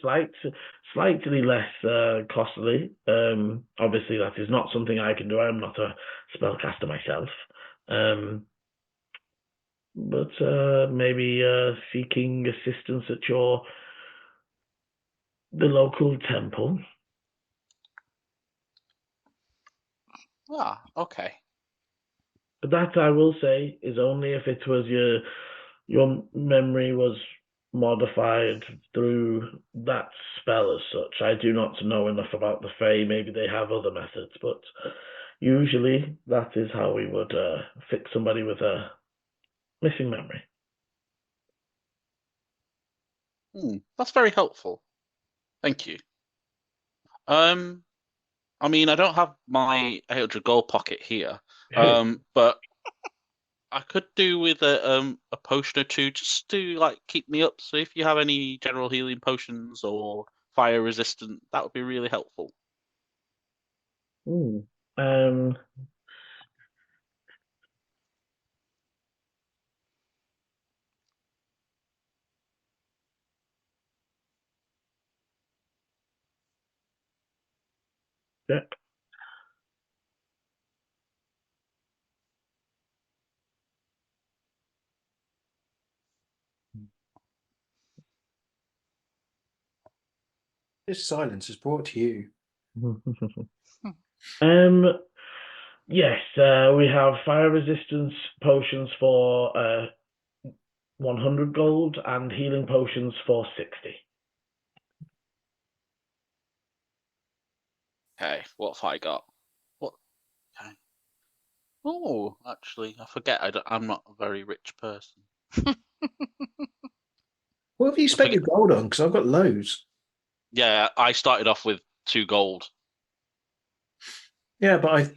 slightly less costly. Obviously, that is not something I can do. I'm not a spellcaster myself. But maybe seeking assistance at the local temple. Ah, okay. But that I will say is only if it was your memory was modified through that spell as such. I do not know enough about the Fae. Maybe they have other methods, but usually that is how we would fix somebody with a missing memory. That's very helpful. Thank you. I mean, I don't have my 800 gold pocket here, but I could do with a potion or two just to like keep me up. So if you have any general healing potions or fire resistant, that would be really helpful. Yeah. This silence is brought to you. Yes, we have fire resistance potions for 100 gold and healing potions for 60. Okay, what have I got? What? Okay. Oh, actually, I forget. I'm not a very rich person. What have you spent your gold on? Because I've got loads. Yeah, I started off with 2 gold. Yeah, but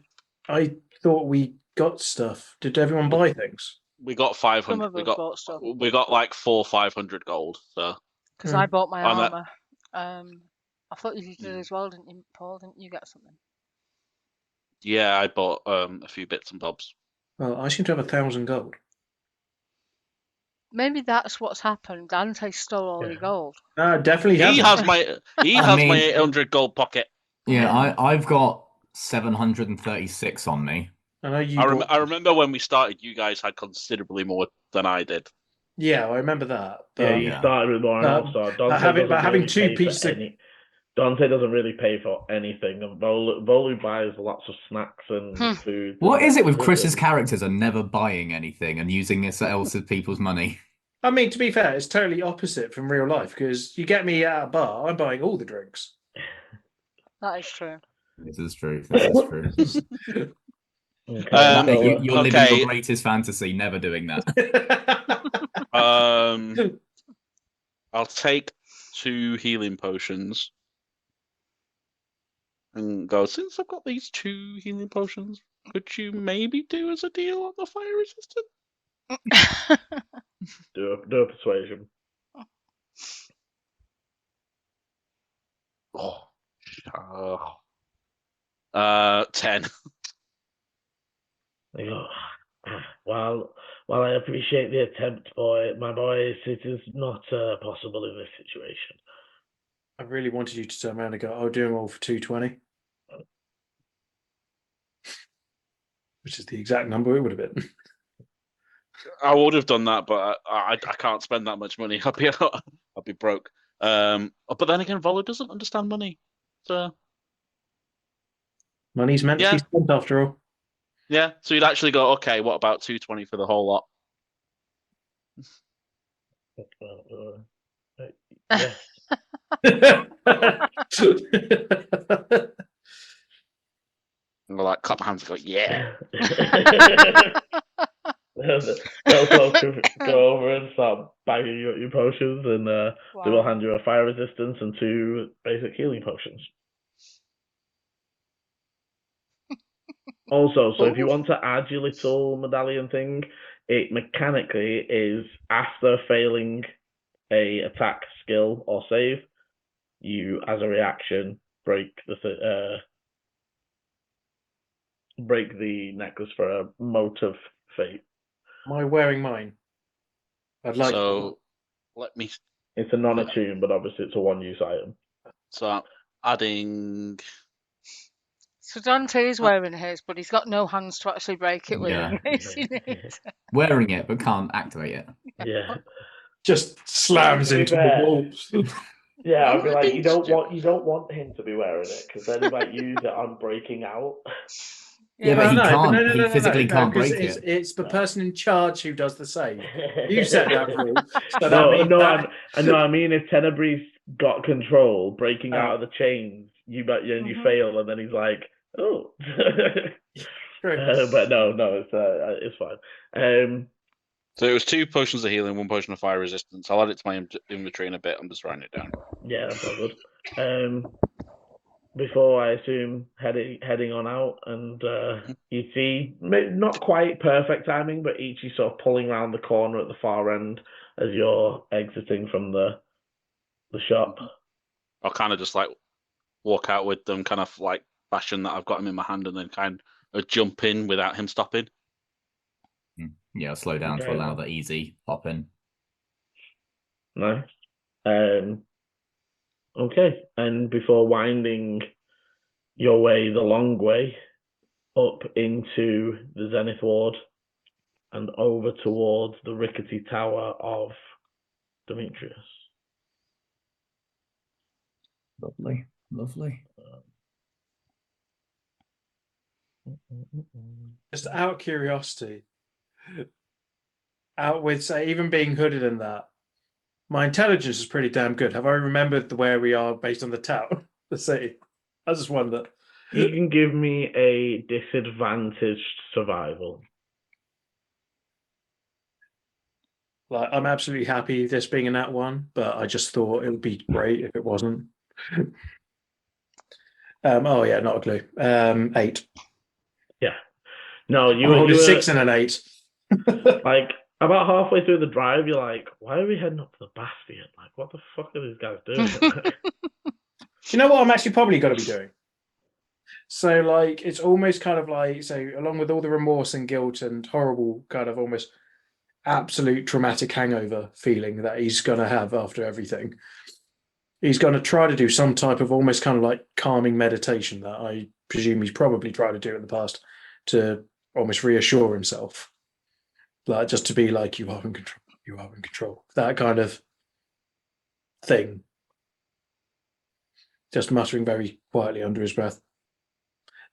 I thought we got stuff. Did everyone buy things? We got 500. Some of us bought stuff. We got like 400 or 500 gold. So. Because I bought my On that- armor. I thought you did as well, didn't you, Paul? Didn't you get something? Yeah, I bought a few bits and bobs. Well, I seem to have 1,000 gold. Maybe that's what's happened. Dante stole all your gold. Definitely He hasn't. has my 800 gold pocket. Yeah, I've got 736 on me. I know you. I remember when we started, you guys had considerably more than I did. Yeah, I remember that. Yeah, you started with more, and also having two pieces of... Dante doesn't really pay for anything, and Volu buys lots of snacks and food. What is it with Chris's characters are never buying anything and using else people's money? I mean, to be fair, it's totally opposite from real life, because you get me at a bar, I'm buying all the drinks. That is true. This is true. This is true. Okay, you're living your greatest fantasy, never doing that. I'll take 2 healing potions and go, since I've got these 2 healing potions, could you maybe do as a deal on the fire resistant? do a persuasion. 10. While I appreciate the attempt, my boys, it is not possible in this situation. I really wanted you to turn around and go, I'll do them all for 220. Which is the exact number it would have been. I would have done that, but I can't spend that much money. I'll be broke. But then again, Volo doesn't understand money, so money's meant to be spent after all. Yeah, so you'd actually go, okay, what about 220 for the whole lot? Yes. And we're like, clap my hands and go, yeah. They'll both go over and start bagging you at your potions, and they will hand you a fire resistance and 2 basic healing potions. Also, so if you want to add your little medallion thing, it mechanically is after failing a attack, skill, or save, you, as a reaction, break the necklace for a mote of fate. Am I wearing mine? I'd like to. So let me. It's a non-attune, but obviously it's a one-use item. So I'm adding. So Dante is wearing his, but he's got no hands to actually break it with Yeah. in case he needs. Wearing it, but can't activate it. Yeah. Just slams To be into the fair, wall. Yeah, I'd be What like, are you these don't want him to be wearing it, because then he might use it on breaking out. Yeah, but he no, can't. no, He physically can't 'cause break it. it's the person in charge who does the save. You set that rule. So that No, means no, that... I mean if Tenebrae's got control, breaking Oh. out of the chains, you fail, and then he's like, oh. True. But no, it's fine. So it was 2 potions of healing, 1 potion of fire resistance. I'll add it to my inventory in a bit. I'm just writing it down. Yeah, that's all good. Before I assume heading on out, and you see not quite perfect timing, but Ichi sort of pulling around the corner at the far end as you're exiting from the shop. I'll kind of just like walk out with them, kind of like fashion that I've got him in my hand, and then kind of jump in without him stopping. Yeah, slow down to allow the easy pop in. Nice. Okay, and before winding your way the long way up into the Zenith Ward and over towards the rickety tower of Demetrius. Lovely, lovely. Just out of curiosity, out with, say, even being hooded in that, my intelligence is pretty damn good. Have I remembered where we are based on the town, the city? I just wonder. You can give me a disadvantaged survival. Like, I'm absolutely happy this being in that one, but I just thought it would be great if it wasn't. Oh yeah, not a clue. 8. Yeah. No, You were 6 and an 8. Like about halfway through the drive, you're like, why are we heading up to the Bastion? Like, what the fuck are these guys doing? You know what I'm actually probably going to be doing? So, like, it's almost kind of like, so along with all the remorse and guilt and horrible kind of almost absolute traumatic hangover feeling that he's going to have after everything, he's going to try to do some type of almost kind of like calming meditation that I presume he's probably tried to do in the past to almost reassure himself. Like, just to be like, you are in control, you are in control. That kind of thing. Just muttering very quietly under his breath.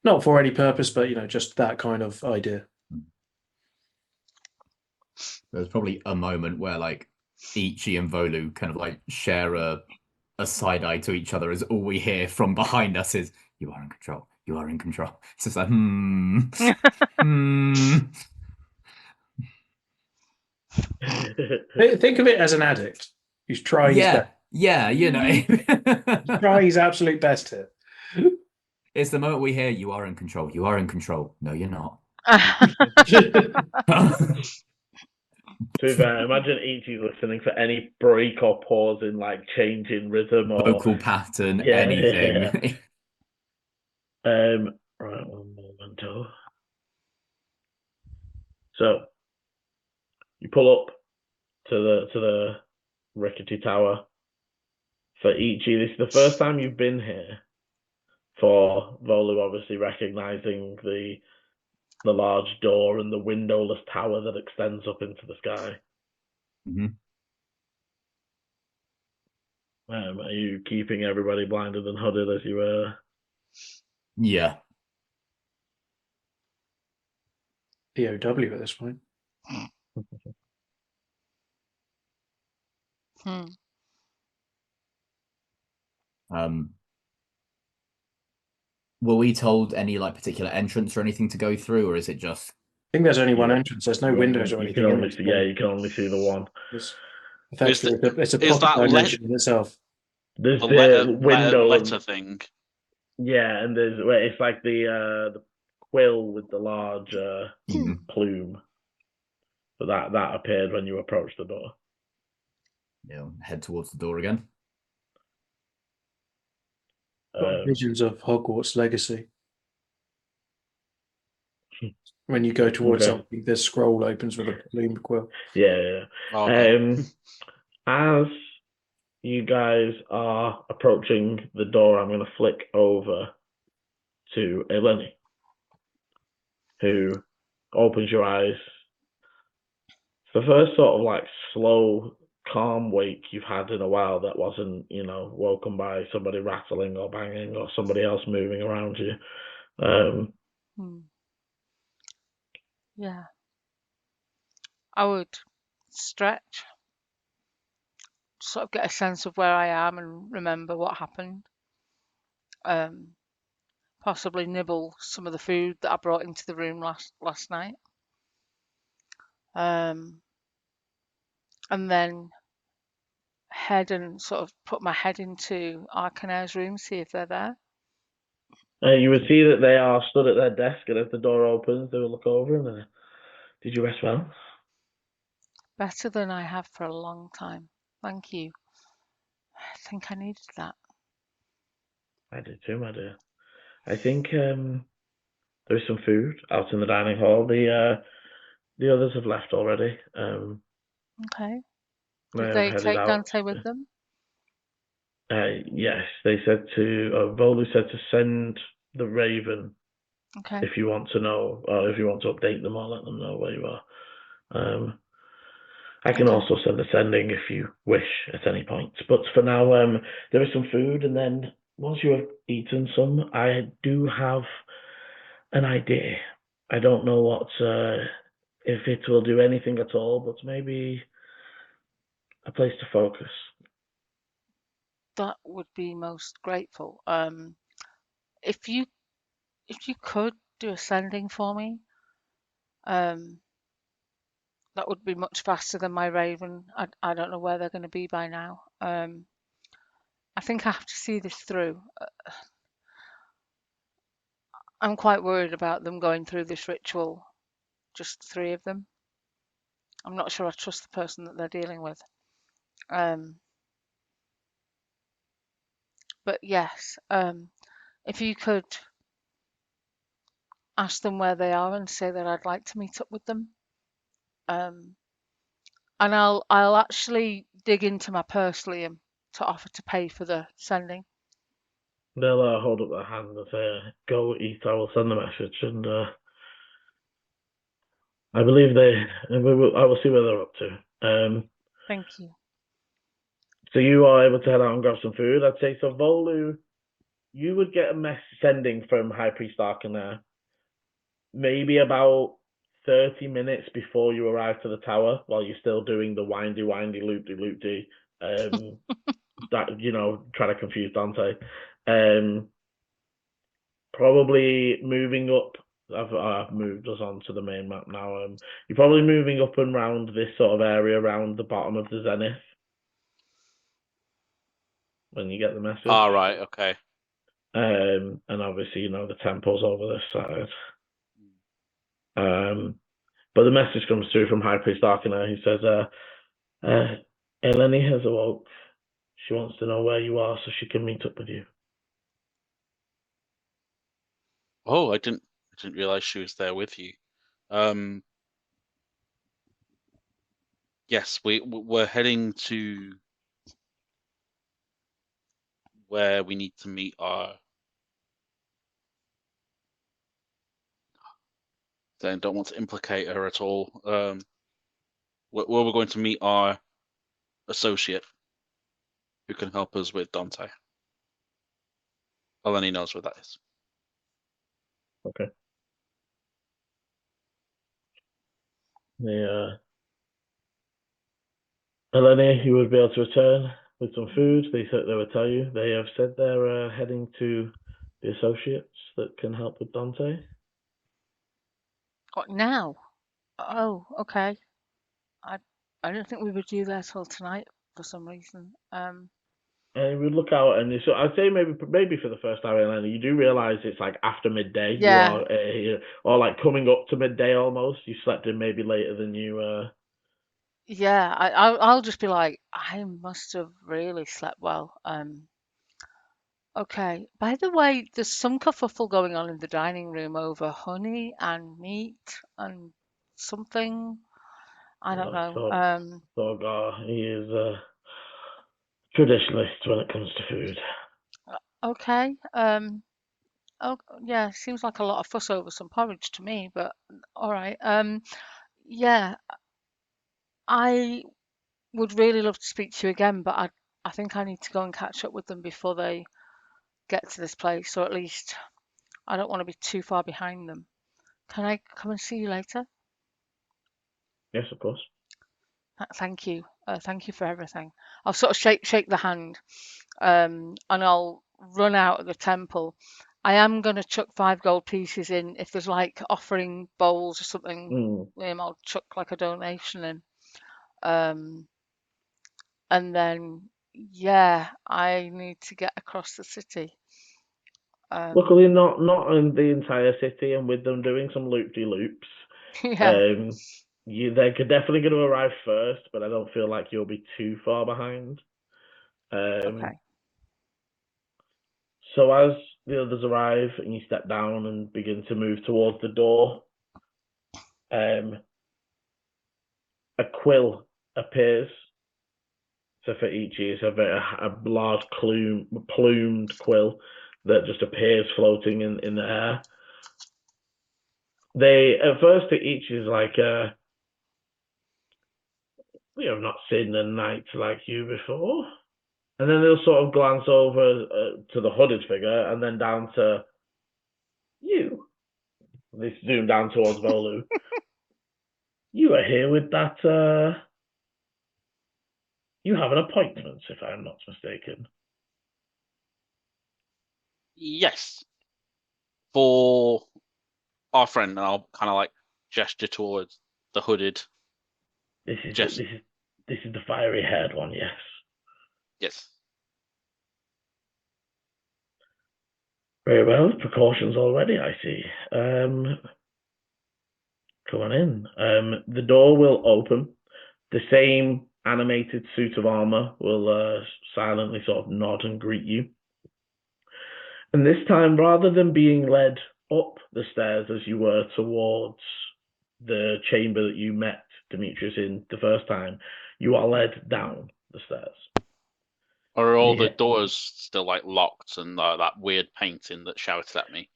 Not for any purpose, but, you know, just that kind of idea. There's probably a moment where like Ichi and Volu kind of like share a side eye to each other as all we hear from behind us is, you are in control, you are in control. It's just like, Think of it as an addict who's trying his best. Yeah, you know. Try his absolute best here. It's the moment we hear, you are in control, you are in control. No, you're not. To be fair, imagine Ichi's listening for any break or pause in like change in rhythm or vocal pattern, anything. Right, one momento. So you pull up to the rickety tower. For Ichi, this is the first time you've been here. For Volu, obviously recognizing the large door and the windowless tower that extends up into the sky. Mm-hmm. Are you keeping everybody blinded and hooded as you were? Yeah. POW at this point. were we told any like particular entrance or anything to go through, or is it just? I think there's only one Yeah. entrance. There's no windows or You anything. can in only it, see, so yeah, you can only see the one. It's Is effectively it's a is pocket that dimension in itself. There's a the window, letter thing? yeah, and there's where it's like the quill with the large plume. But that appeared when you approached the door. Yeah, head towards the door again. Visions of Hogwarts Legacy. When you go towards Okay. something, the scroll opens with a plumed quill. Yeah. Okay. As you guys are approaching the door, I'm going to flick over to Eleni, who opens your eyes. It's the first sort of like slow, calm wake you've had in a while that wasn't, woken by somebody rattling or banging or somebody else moving around you. Yeah. I would stretch, sort of get a sense of where I am and remember what happened. Possibly nibble some of the food that I brought into the room last night. And then head and sort of put my head into Arcanair's room, see if they're there. You would see that they are stood at their desk, and as the door opens, they will look over and did you rest well? Better than I have for a long time. Thank you. I think I needed that. I did too, my dear. I think there is some food out in the dining hall. The others have left already. Okay. They Did have they headed take out. Dante with them? Yes, they said Volu said to send the Raven Okay. if you want to know, or if you want to update them or let them know where you are. I can also send a sending if you wish at any point. But for now, there is some food, and then once you have eaten some, I do have an idea. I don't know what if it will do anything at all, but maybe a place to focus. That would be most grateful. If you could do a sending for me, that would be much faster than my Raven. I don't know where they're going to be by now. I think I have to see this through. I'm quite worried about them going through this ritual, just the three of them. I'm not sure I trust the person that they're dealing with. But yes, if you could ask them where they are and say that I'd like to meet up with them. And I'll actually dig into my purse, Liam, to offer to pay for the sending. They'll hold up their hand and say, "Go eat. I will send the message." And I believe I will see where they're up to. Thank you. So you are able to head out and grab some food. I'd say so. Volu, you would get a sending from High Priest Arcana maybe about 30 minutes before you arrive to the tower, while you're still doing the windy loop-de-loop-de, that trying to confuse Dante. Probably moving up. I've moved us on to the main map now. You're probably moving up and around this sort of area around the bottom of the Zenith when you get the message. All right. Okay. And obviously, the temple's over this side. But the message comes through from High Priest Arcana. He says, Eleni has awoke. She wants to know where you are so she can meet up with you. Oh, I didn't realize she was there with you. Yes, we're heading to where we need to meet our. Then don't want to implicate her at all. Where we're going to meet our associate, who can help us with Dante. Eleni knows where that is. Okay. Eleni, you would be able to return with some food. They would tell you. They have said they're heading to the associates that can help with Dante. What now? Oh, okay. I don't think we would do that till tonight for some reason. And we look out, and so I'd say maybe for the first time, Elena, you do realize it's like after midday. Yeah. You are here, or like coming up to midday almost. You slept in maybe later than you. Yeah, I'll just be like, I must have really slept well. Okay. By the way, there's some kerfuffle going on in the dining room over honey and meat and something. I don't know. Thorgar, he is a traditionalist when it comes to food. Okay. Oh, yeah, seems like a lot of fuss over some porridge to me, but all right. Yeah, I would really love to speak to you again, but I think I need to go and catch up with them before they get to this place, or at least I don't want to be too far behind them. Can I come and see you later? Yes, of course. Thank you. Thank you for everything. I'll sort of shake the hand, and I'll run out of the temple. I am going to chuck 5 gold pieces in. If there's like offering bowls or something, I'll chuck like a donation in. And then, yeah, I need to get across the city. Luckily, not in the entire city, and with them doing some loop-de-loops. Yeah. They're definitely going to arrive first, but I don't feel like you'll be too far behind. Okay. So as the others arrive and you step down and begin to move towards the door, a quill appears. So for each is a large plumed quill that just appears floating in the air. They at first each is like we have not seen a knight like you before. And then they'll sort of glance over to the hooded figure and then down to you. They zoom down towards Volu. You are here with that. You have an appointment, if I'm not mistaken. Yes. For our friend, and I'll kind of like gesture towards the hooded. This is the fiery haired one, yes. Yes. Very well. Precautions already, I see. Come on in. The door will open. The same animated suit of armor will silently sort of nod and greet you. And this time, rather than being led up the stairs as you were towards the chamber that you met Demetrius in the first time, you are led down the stairs. Are all the doors still like locked and that weird painting that shouted at me?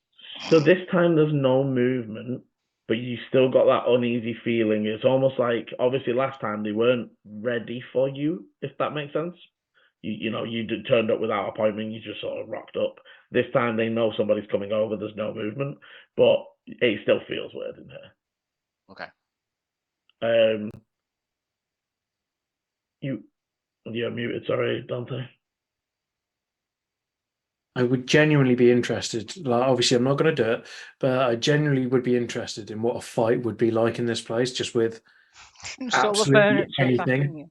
So this time there's no movement, but you still got that uneasy feeling. It's almost like, obviously last time they weren't ready for you, if that makes sense. You turned up without appointment, you just sort of rocked up. This time they know somebody's coming over, there's no movement, but it still feels weird in here. Okay. You're muted, sorry, Dante. I would genuinely be interested. Like, obviously, I'm not going to do it, but I genuinely would be interested in what a fight would be like in this place, just with absolutely anything.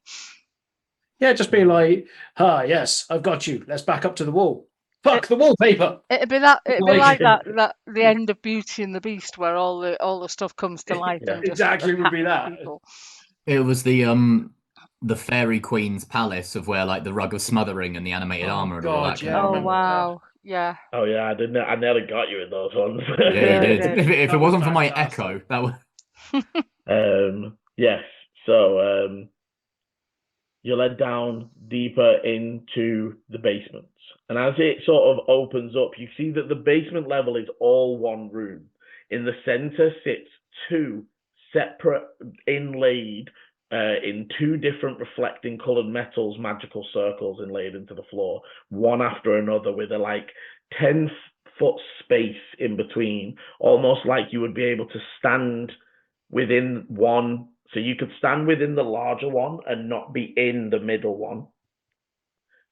Yeah, just be like, yes, I've got you. Let's back up to the wall. Fuck the wallpaper. It'd be like that the end of Beauty and the Beast, where all the stuff comes to life. Yeah. And just Exactly would be that. people. It was the Fairy Queen's palace of where like the rug of smothering and the animated armor and all that. Yeah, Oh wow, yeah. Oh yeah, I didn't. I nearly got you in those ones. Yeah, you did. If it wasn't for my fantastic. echo, that would. Yes. So you're led down deeper into the basement, and as it sort of opens up, you see that the basement level is all one room. In the center sits 2 separate inlaid in 2 different reflecting colored metals, magical circles inlaid into the floor, one after another, with a like 10-foot space in between, almost like you would be able to stand within one. So you could stand within the larger one and not be in the middle one,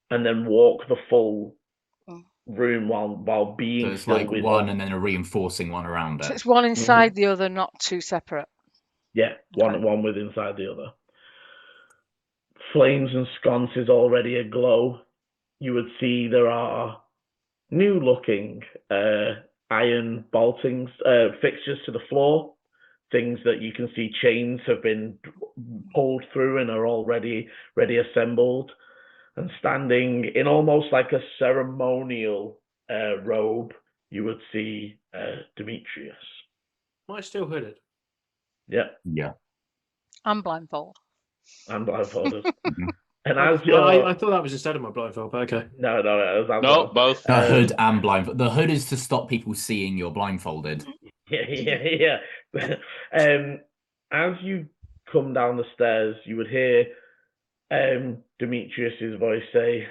and then walk the full room while being So it's still like with one and then a reinforcing one around So it. it's one inside the other, not two separate. Yeah, one with inside the other. Flames and sconces already aglow. You would see there are new looking iron boltings, fixtures to the floor, things that you can see chains have been pulled through and are already ready assembled. And standing in almost like a ceremonial robe, you would see Demetrius. Am I still hooded? Yeah, Yeah. I'm blindfold. and blindfolded. Mhm. And I, as you're I thought that was instead of my blindfold, but okay. no, as No, well. both. The hood and blindfold. The hood is to stop people seeing you're blindfolded. Yeah. As you come down the stairs, you would hear Demetrius's voice say,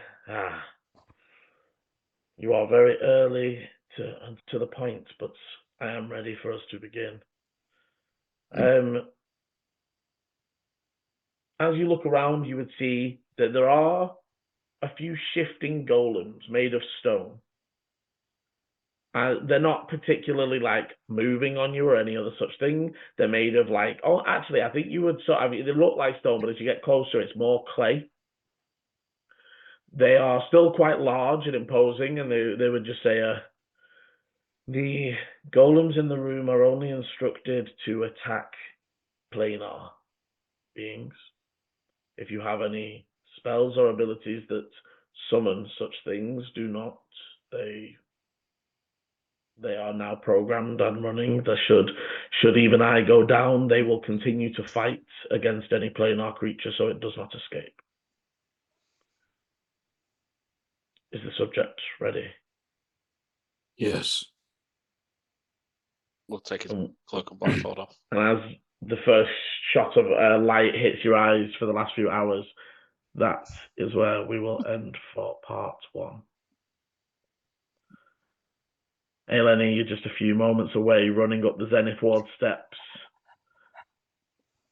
"You are very early to the point, but I am ready for us to begin." As you look around, you would see that there are a few shifting golems made of stone. They're not particularly like moving on you or any other such thing. They're made of like, actually, I think you would sort of, they look like stone, but as you get closer, it's more clay. They are still quite large and imposing, and they would just say, the golems in the room are only instructed to attack planar beings. If you have any spells or abilities that summon such things, do not. They are now programmed and running. Should even I go down, they will continue to fight against any planar creature, so it does not escape. Is the subject ready? Yes. We'll take his cloak and blindfold off. And as the first shot of light hits your eyes for the last few hours, that is where we will end for part 1. Hey Lenny, you're just a few moments away running up the Zenith Ward steps.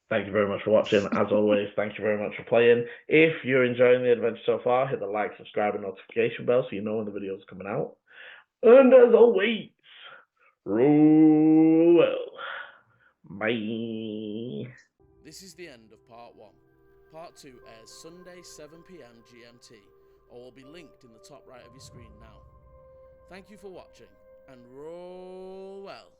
Thank you very much for watching. As always, thank you very much for playing. If you're enjoying the adventure so far, hit the like, subscribe, and notification bell so you know when the videos are coming out. And as always, roll well. Bye. This is the end of part 1. Part 2 airs Sunday 7 PM GMT, or will be linked in the top right of your screen now. Thank you for watching, and roll well.